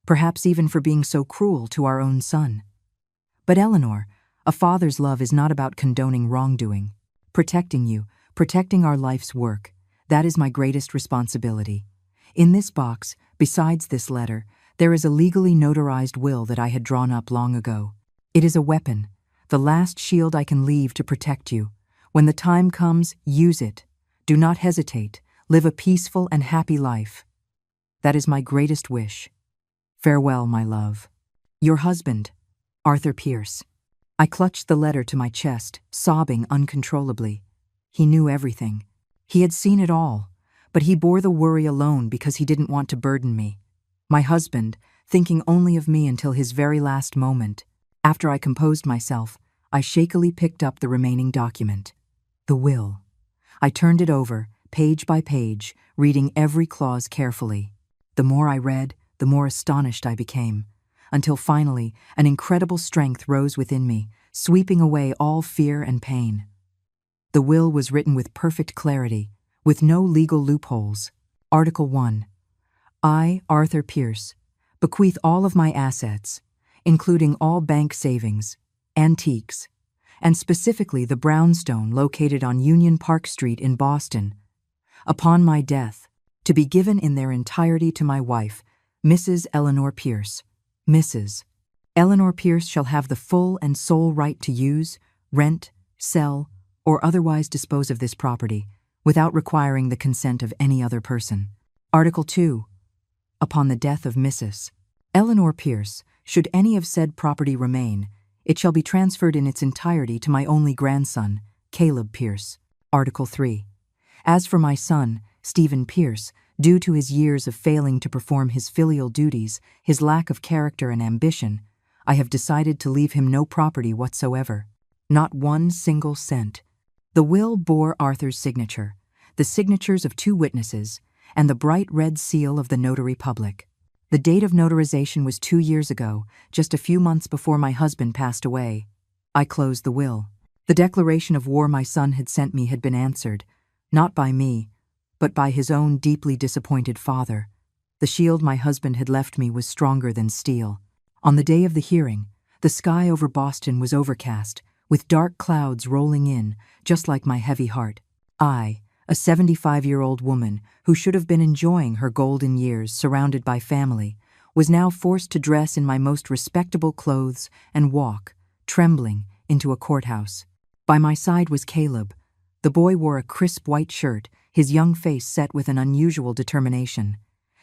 perhaps even for being so cruel to our own son. But Eleanor, a father's love is not about condoning wrongdoing. Protecting you, protecting our life's work, that is my greatest responsibility. In this box, besides this letter, there is a legally notarized will that I had drawn up long ago. It is a weapon, the last shield I can leave to protect you. When the time comes, use it. Do not hesitate. Live a peaceful and happy life. That is my greatest wish. Farewell, my love. Your husband, Arthur Pierce." I clutched the letter to my chest, sobbing uncontrollably. He knew everything. He had seen it all, but he bore the worry alone because he didn't want to burden me. My husband, thinking only of me until his very last moment. After I composed myself, I shakily picked up the remaining document. The will. I turned it over, page by page, reading every clause carefully. The more I read, the more astonished I became, until finally an incredible strength rose within me, sweeping away all fear and pain. The will was written with perfect clarity, with no legal loopholes. Article 1. I, Arthur Pierce, bequeath all of my assets, including all bank savings, antiques, and specifically the brownstone located on Union Park Street in Boston, upon my death, to be given in their entirety to my wife, Mrs. Eleanor Pierce. Mrs. Eleanor Pierce shall have the full and sole right to use, rent, sell, or otherwise dispose of this property, without requiring the consent of any other person. Article 2. Upon the death of Mrs. Eleanor Pierce, should any of said property remain, it shall be transferred in its entirety to my only grandson, Caleb Pierce. Article 3. As for my son, Stephen Pierce, due to his years of failing to perform his filial duties, his lack of character and ambition, I have decided to leave him no property whatsoever. Not one single cent. The will bore Arthur's signature, the signatures of 2 witnesses, and the bright red seal of the notary public. The date of notarization was 2 years ago, just a few months before my husband passed away. I closed the will. The declaration of war my son had sent me had been answered, not by me, but by his own deeply disappointed father. The shield my husband had left me was stronger than steel. On the day of the hearing, the sky over Boston was overcast, with dark clouds rolling in, just like my heavy heart. I, a 75-year-old woman who should have been enjoying her golden years surrounded by family, was now forced to dress in my most respectable clothes and walk, trembling, into a courthouse. By my side was Caleb. The boy wore a crisp white shirt, his young face set with an unusual determination.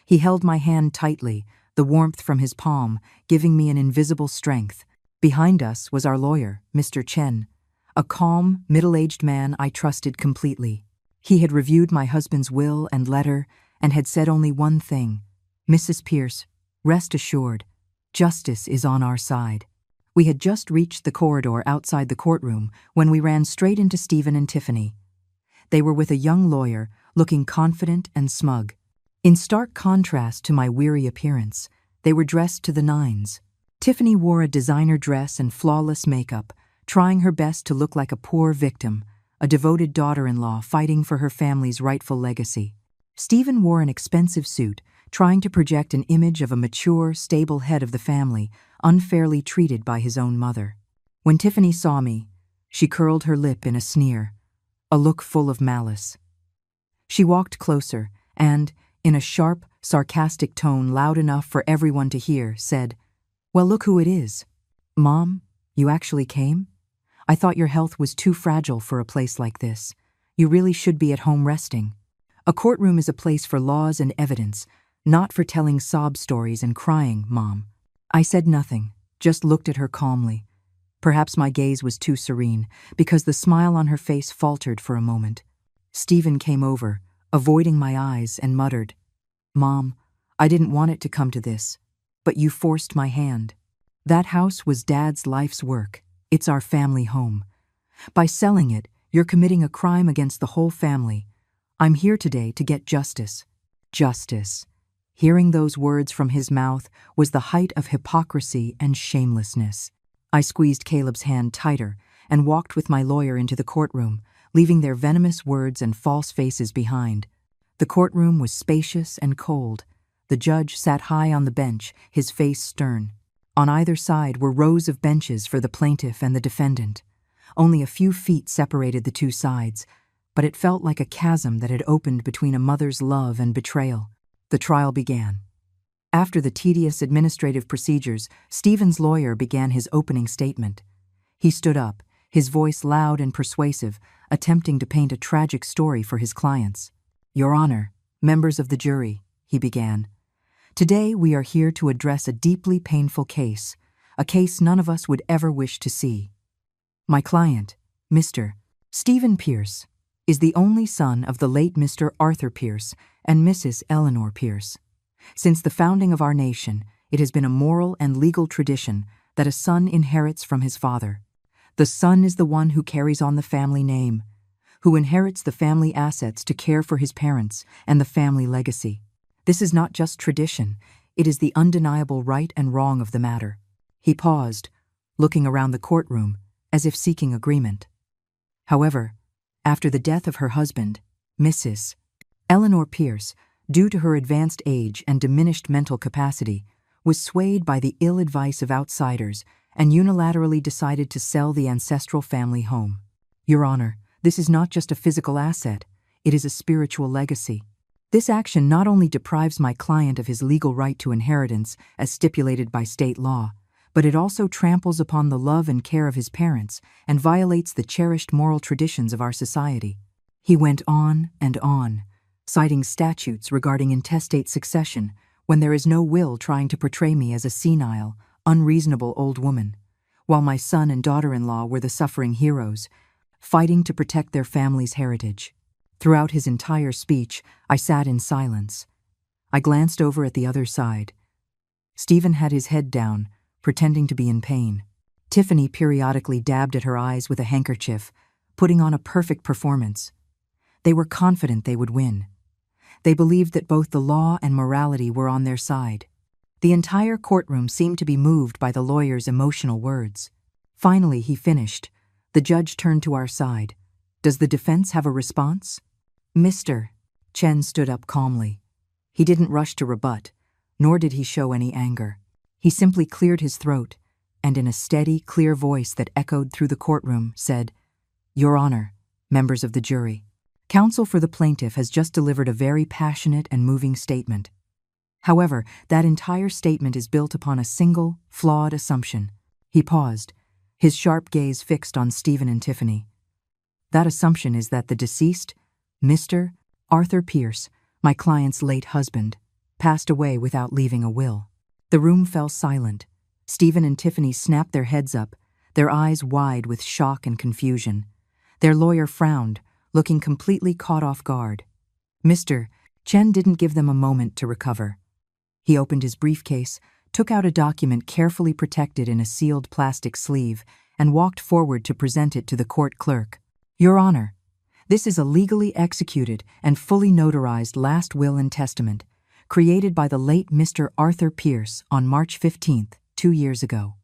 He held my hand tightly, the warmth from his palm giving me an invisible strength. Behind us was our lawyer, Mr. Chen, a calm, middle-aged man I trusted completely. He had reviewed my husband's will and letter and had said only one thing: "Mrs. Pierce, rest assured, justice is on our side." We had just reached the corridor outside the courtroom when we ran straight into Stephen and Tiffany. They were with a young lawyer, looking confident and smug. In stark contrast to my weary appearance, they were dressed to the nines. Tiffany wore a designer dress and flawless makeup, trying her best to look like a poor victim, a devoted daughter-in-law fighting for her family's rightful legacy. Stephen wore an expensive suit, trying to project an image of a mature, stable head of the family, unfairly treated by his own mother. When Tiffany saw me, she curled her lip in a sneer, a look full of malice. She walked closer and, in a sharp, sarcastic tone loud enough for everyone to hear, said, "Well, look who it is. Mom, you actually came? I thought your health was too fragile for a place like this. You really should be at home resting. A courtroom is a place for laws and evidence, not for telling sob stories and crying, Mom." I said nothing, just looked at her calmly. Perhaps my gaze was too serene, because the smile on her face faltered for a moment. Stephen came over, avoiding my eyes, and muttered, "Mom, I didn't want it to come to this, but you forced my hand. That house was Dad's life's work. It's our family home. By selling it, you're committing a crime against the whole family. I'm here today to get justice." Justice. Hearing those words from his mouth was the height of hypocrisy and shamelessness. I squeezed Caleb's hand tighter and walked with my lawyer into the courtroom, leaving their venomous words and false faces behind. The courtroom was spacious and cold. The judge sat high on the bench, his face stern. On either side were rows of benches for the plaintiff and the defendant. Only a few feet separated the two sides, but it felt like a chasm that had opened between a mother's love and betrayal. The trial began. After the tedious administrative procedures, Stephen's lawyer began his opening statement. He stood up, his voice loud and persuasive, attempting to paint a tragic story for his clients. "Your Honor, members of the jury," he began. "Today we are here to address a deeply painful case, a case none of us would ever wish to see. My client, Mr. Stephen Pierce, is the only son of the late Mr. Arthur Pierce and Mrs. Eleanor Pierce. Since the founding of our nation, it has been a moral and legal tradition that a son inherits from his father. The son is the one who carries on the family name, who inherits the family assets to care for his parents and the family legacy. This is not just tradition, it is the undeniable right and wrong of the matter." He paused, looking around the courtroom, as if seeking agreement. However, after the death of her husband, Mrs. Eleanor Pierce, due to her advanced age and diminished mental capacity, was swayed by the ill advice of outsiders and unilaterally decided to sell the ancestral family home. Your Honor, this is not just a physical asset, it is a spiritual legacy. This action not only deprives my client of his legal right to inheritance as stipulated by state law, but it also tramples upon the love and care of his parents and violates the cherished moral traditions of our society. He went on, citing statutes regarding intestate succession when there is no will trying to portray me as a senile, unreasonable old woman, while my son and daughter-in-law were the suffering heroes, fighting to protect their family's heritage. Throughout his entire speech, I sat in silence. I glanced over at the other side. Stephen had his head down, pretending to be in pain. Tiffany periodically dabbed at her eyes with a handkerchief, putting on a perfect performance. They were confident they would win. They believed that both the law and morality were on their side. The entire courtroom seemed to be moved by the lawyer's emotional words. Finally, he finished. The judge turned to our side. Does the defense have a response? Mr. Chen stood up calmly. He didn't rush to rebut, nor did he show any anger. He simply cleared his throat, and in a steady, clear voice that echoed through the courtroom, said, Your Honor, members of the jury, counsel for the plaintiff has just delivered a very passionate and moving statement. However, that entire statement is built upon a single, flawed assumption. He paused, his sharp gaze fixed on Stephen and Tiffany. That assumption is that the deceased, Mr. Arthur Pierce, my client's late husband, passed away without leaving a will. The room fell silent. Stephen and Tiffany snapped their heads up, their eyes wide with shock and confusion. Their lawyer frowned, looking completely caught off guard. Mr. Chen didn't give them a moment to recover. He opened his briefcase, took out a document carefully protected in a sealed plastic sleeve, and walked forward to present it to the court clerk. Your Honor, this is a legally executed and fully notarized last will and testament, created by the late Mr. Arthur Pierce on March 15th, 2 years ago.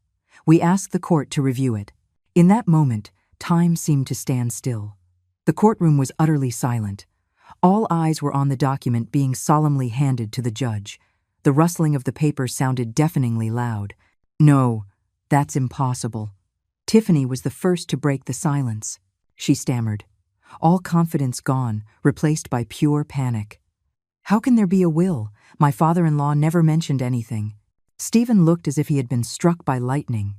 We ask the court to review it. In that moment, time seemed to stand still. The courtroom was utterly silent. All eyes were on the document being solemnly handed to the judge. The rustling of the paper sounded deafeningly loud. No, that's impossible. Tiffany was the first to break the silence. She stammered, all confidence gone, replaced by pure panic. How can there be a will? My father-in-law never mentioned anything. Stephen looked as if he had been struck by lightning.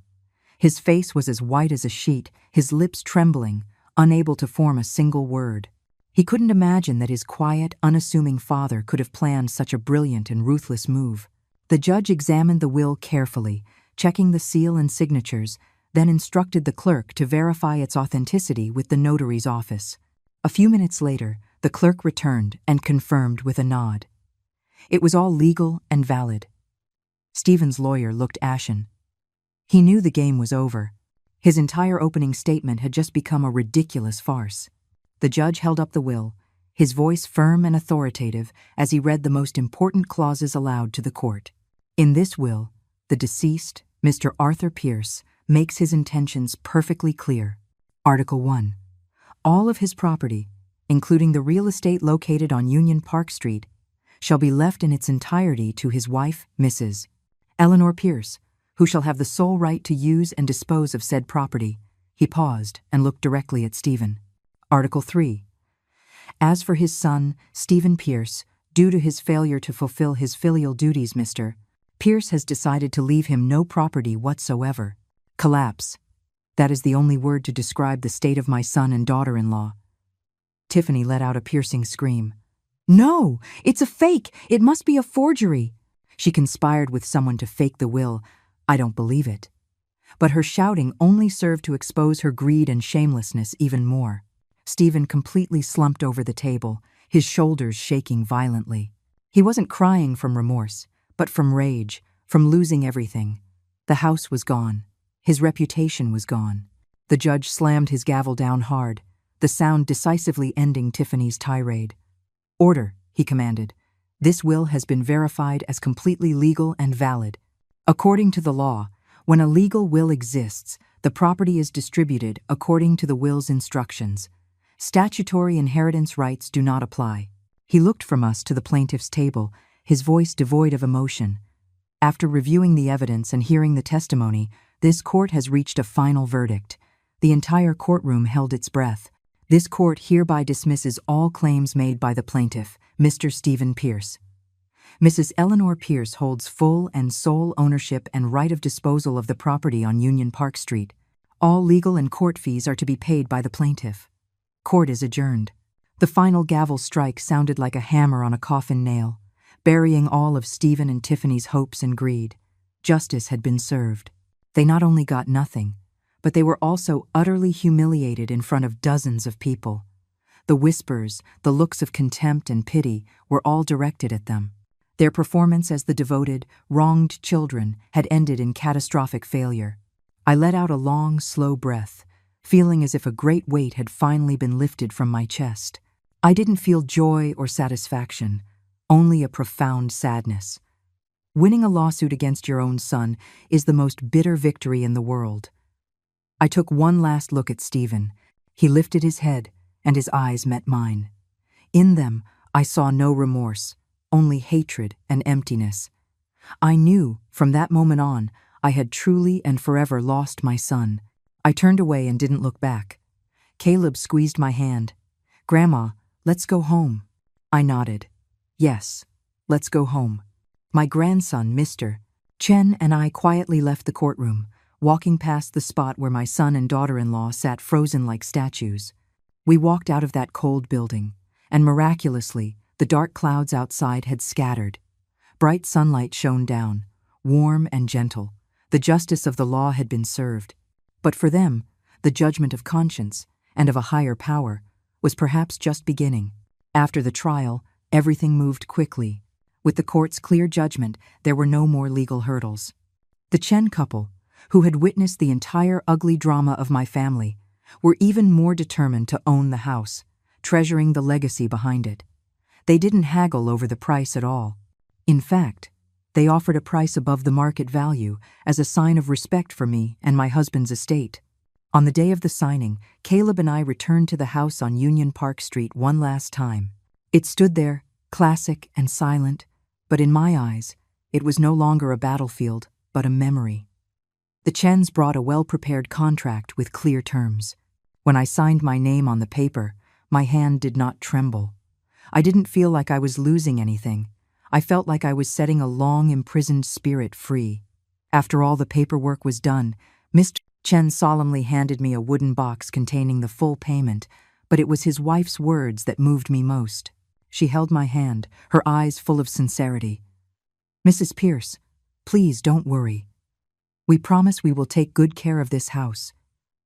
His face was as white as a sheet, his lips trembling, unable to form a single word. He couldn't imagine that his quiet, unassuming father could have planned such a brilliant and ruthless move. The judge examined the will carefully, checking the seal and signatures, then instructed the clerk to verify its authenticity with the notary's office. A few minutes later, the clerk returned and confirmed with a nod. It was all legal and valid. Stephen's lawyer looked ashen. He knew the game was over. His entire opening statement had just become a ridiculous farce. The judge held up the will, his voice firm and authoritative as he read the most important clauses aloud to the court. In this will, the deceased, Mr. Arthur Pierce, makes his intentions perfectly clear. Article 1. All of his property, including the real estate located on Union Park Street, shall be left in its entirety to his wife, Mrs. Eleanor Pierce, who shall have the sole right to use and dispose of said property. He paused and looked directly at Stephen. Article 3. As for his son, Stephen Pierce, due to his failure to fulfill his filial duties, Mr. Pierce has decided to leave him no property whatsoever. Collapse. That is the only word to describe the state of my son and daughter-in-law. Tiffany let out a piercing scream. No, it's a fake. It must be a forgery. She conspired with someone to fake the will. I don't believe it. But her shouting only served to expose her greed and shamelessness even more. Stephen completely slumped over the table, his shoulders shaking violently. He wasn't crying from remorse, but from rage, from losing everything. The house was gone. His reputation was gone. The judge slammed his gavel down hard, the sound decisively ending Tiffany's tirade. Order, he commanded. This will has been verified as completely legal and valid. According to the law, when a legal will exists, the property is distributed according to the will's instructions. Statutory inheritance rights do not apply. He looked from us to the plaintiff's table, his voice devoid of emotion. After reviewing the evidence and hearing the testimony, this court has reached a final verdict. The entire courtroom held its breath. This court hereby dismisses all claims made by the plaintiff, Mr. Stephen Pierce. Mrs. Eleanor Pierce holds full and sole ownership and right of disposal of the property on Union Park Street. All legal and court fees are to be paid by the plaintiff. Court is adjourned. The final gavel strike sounded like a hammer on a coffin nail, burying all of Stephen and Tiffany's hopes and greed. Justice had been served. They not only got nothing, but they were also utterly humiliated in front of dozens of people. The whispers, the looks of contempt and pity were all directed at them. Their performance as the devoted, wronged children had ended in catastrophic failure. I let out a long, slow breath, feeling as if a great weight had finally been lifted from my chest. I didn't feel joy or satisfaction, only a profound sadness. Winning a lawsuit against your own son is the most bitter victory in the world. I took one last look at Stephen. He lifted his head, and his eyes met mine. In them, I saw no remorse, only hatred and emptiness. I knew, from that moment on, I had truly and forever lost my son. I turned away and didn't look back. Caleb squeezed my hand. "Grandma, let's go home." I nodded. "Yes, let's go home." My grandson, Mr. Chen, and I quietly left the courtroom, walking past the spot where my son and daughter-in-law sat frozen like statues. We walked out of that cold building, and miraculously, the dark clouds outside had scattered. Bright sunlight shone down, warm and gentle. The justice of the law had been served. But for them, the judgment of conscience, and of a higher power, was perhaps just beginning. After the trial, everything moved quickly. With the court's clear judgment, there were no more legal hurdles. The Chen couple, who had witnessed the entire ugly drama of my family, were even more determined to own the house, treasuring the legacy behind it. They didn't haggle over the price at all. In fact, they offered a price above the market value as a sign of respect for me and my husband's estate. On the day of the signing, Caleb and I returned to the house on Union Park Street one last time. It stood there, classic and silent, but in my eyes, it was no longer a battlefield, but a memory. The Chens brought a well-prepared contract with clear terms. When I signed my name on the paper, my hand did not tremble. I didn't feel like I was losing anything. I felt like I was setting a long-imprisoned spirit free. After all the paperwork was done, Mr. Chen solemnly handed me a wooden box containing the full payment, but it was his wife's words that moved me most. She held my hand, her eyes full of sincerity. "Mrs. Pierce, please don't worry. We promise we will take good care of this house.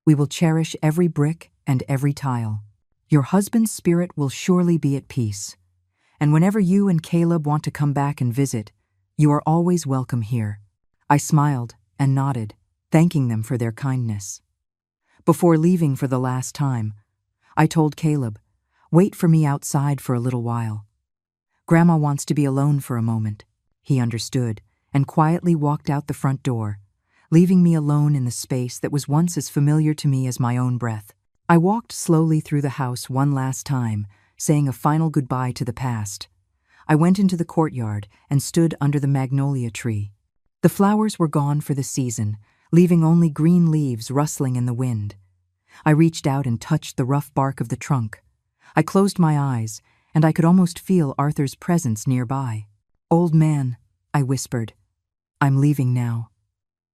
We will cherish every brick and every tile. Your husband's spirit will surely be at peace. And whenever you and Caleb want to come back and visit, you are always welcome here." I smiled and nodded, thanking them for their kindness. Before leaving for the last time, I told Caleb, "Wait for me outside for a little while. Grandma wants to be alone for a moment." He understood and quietly walked out the front door, leaving me alone in the space that was once as familiar to me as my own breath. I walked slowly through the house one last time, saying a final goodbye to the past. I went into the courtyard and stood under the magnolia tree. The flowers were gone for the season, leaving only green leaves rustling in the wind. I reached out and touched the rough bark of the trunk. I closed my eyes, and I could almost feel Arthur's presence nearby. "Old man," I whispered, "I'm leaving now.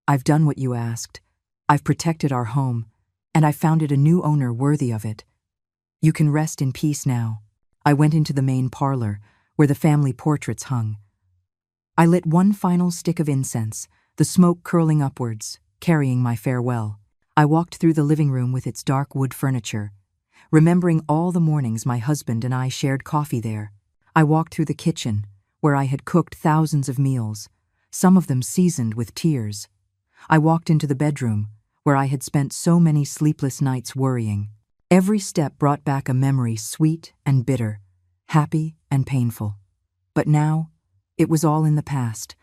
I've done what you asked. I've protected our home, and I've found it a new owner worthy of it. You can rest in peace now." I went into the main parlor, where the family portraits hung. I lit one final stick of incense, the smoke curling upwards, carrying my farewell. I walked through the living room with its dark wood furniture, remembering all the mornings my husband and I shared coffee there. I walked through the kitchen, where I had cooked thousands of meals, some of them seasoned with tears. I walked into the bedroom, where I had spent so many sleepless nights worrying. Every step brought back a memory sweet and bitter, happy and painful. But now, it was all in the past.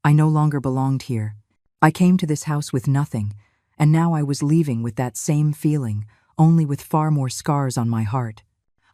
I no longer belonged here. I came to this house with nothing, and now I was leaving with that same feeling, only with far more scars on my heart.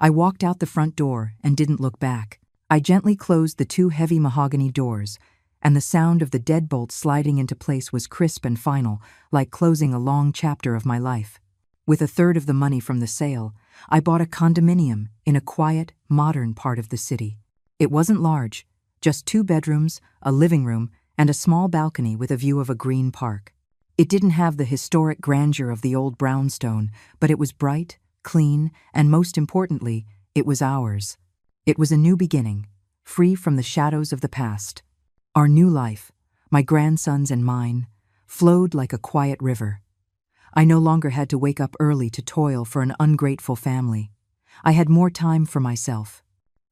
I walked out the front door and didn't look back. I gently closed the two heavy mahogany doors, and the sound of the deadbolt sliding into place was crisp and final, like closing a long chapter of my life. With a third of the money from the sale, I bought a condominium in a quiet, modern part of the city. It wasn't large, just 2 bedrooms, a living room, and a small balcony with a view of a green park. It didn't have the historic grandeur of the old brownstone, but it was bright, clean, and most importantly, it was ours. It was a new beginning, free from the shadows of the past. Our new life, my grandson's and mine, flowed like a quiet river. I no longer had to wake up early to toil for an ungrateful family. I had more time for myself.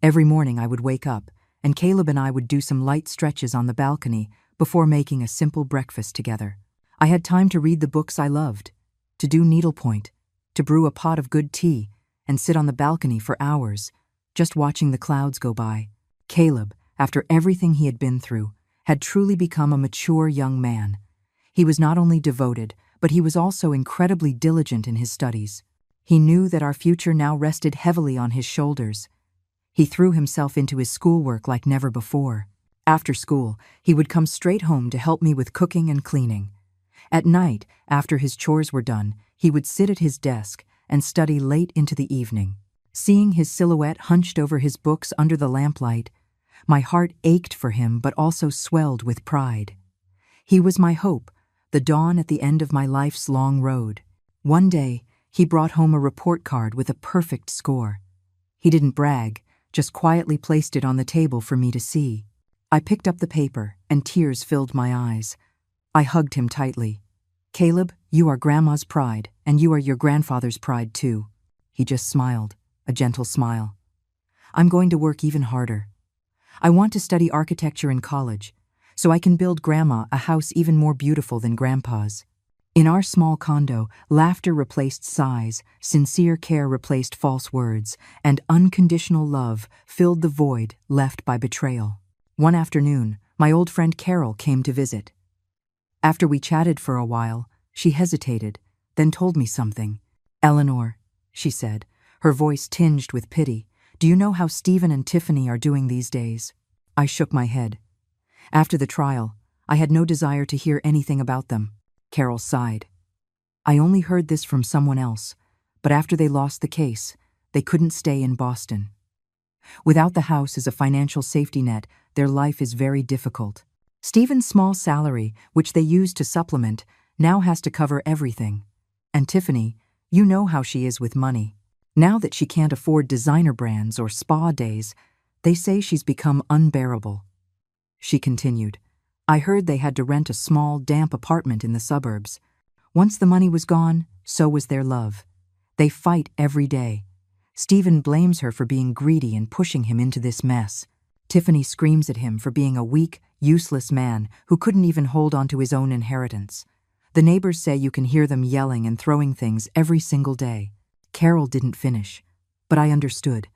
Every morning I would wake up, and Caleb and I would do some light stretches on the balcony before making a simple breakfast together. I had time to read the books I loved, to do needlepoint, to brew a pot of good tea, and sit on the balcony for hours, just watching the clouds go by. Caleb, after everything he had been through, had truly become a mature young man. He was not only devoted, but he was also incredibly diligent in his studies. He knew that our future now rested heavily on his shoulders. He threw himself into his schoolwork like never before. After school, he would come straight home to help me with cooking and cleaning. At night, after his chores were done, he would sit at his desk and study late into the evening. Seeing his silhouette hunched over his books under the lamplight, my heart ached for him but also swelled with pride. He was my hope, the dawn at the end of my life's long road. One day, he brought home a report card with a perfect score. He didn't brag, just quietly placed it on the table for me to see. I picked up the paper, and tears filled my eyes. I hugged him tightly. "Caleb, you are Grandma's pride, and you are your grandfather's pride too." He just smiled, a gentle smile. "I'm going to work even harder. I want to study architecture in college, so I can build Grandma a house even more beautiful than Grandpa's." In our small condo, laughter replaced sighs, sincere care replaced false words, and unconditional love filled the void left by betrayal. One afternoon, my old friend Carol came to visit. After we chatted for a while, she hesitated, then told me something. "Eleanor," she said, her voice tinged with pity, "do you know how Stephen and Tiffany are doing these days?" I shook my head. After the trial, I had no desire to hear anything about them. Carol sighed. "I only heard this from someone else, but after they lost the case, they couldn't stay in Boston. Without the house as a financial safety net, their life is very difficult. Stephen's small salary, which they use to supplement, now has to cover everything. And Tiffany, you know how she is with money. Now that she can't afford designer brands or spa days, they say she's become unbearable." She continued, "I heard they had to rent a small, damp apartment in the suburbs. Once the money was gone, so was their love. They fight every day. Stephen blames her for being greedy and pushing him into this mess. Tiffany screams at him for being a weak, useless man who couldn't even hold on to his own inheritance. The neighbors say you can hear them yelling and throwing things every single day." Carol didn't finish, but I understood.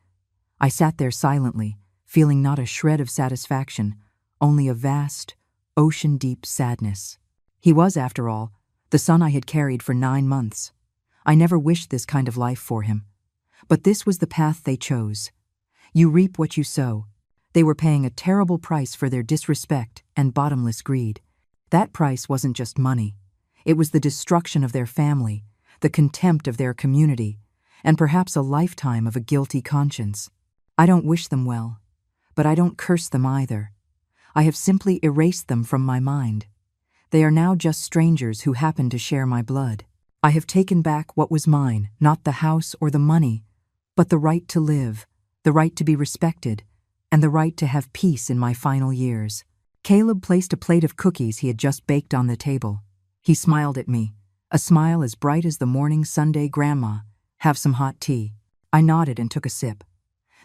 I sat there silently, feeling not a shred of satisfaction, only a vast, ocean-deep sadness. He was, after all, the son I had carried for 9 months. I never wished this kind of life for him. But this was the path they chose. You reap what you sow. They were paying a terrible price for their disrespect and bottomless greed. That price wasn't just money. It was the destruction of their family, the contempt of their community, and perhaps a lifetime of a guilty conscience. I don't wish them well, but I don't curse them either. I have simply erased them from my mind. They are now just strangers who happen to share my blood. I have taken back what was mine, not the house or the money, but the right to live, the right to be respected, and the right to have peace in my final years. Caleb placed a plate of cookies he had just baked on the table. He smiled at me, a smile as bright as the morning Sunday grandma. "Have some hot tea." I nodded and took a sip.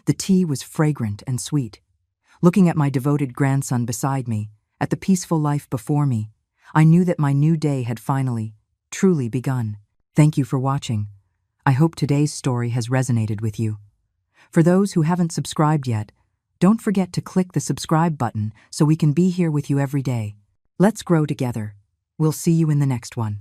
The tea was fragrant and sweet. Looking at my devoted grandson beside me, at the peaceful life before me, I knew that my new day had finally, truly begun. Thank you for watching. I hope today's story has resonated with you. For those who haven't subscribed yet, don't forget to click the subscribe button so we can be here with you every day. Let's grow together. We'll see you in the next one.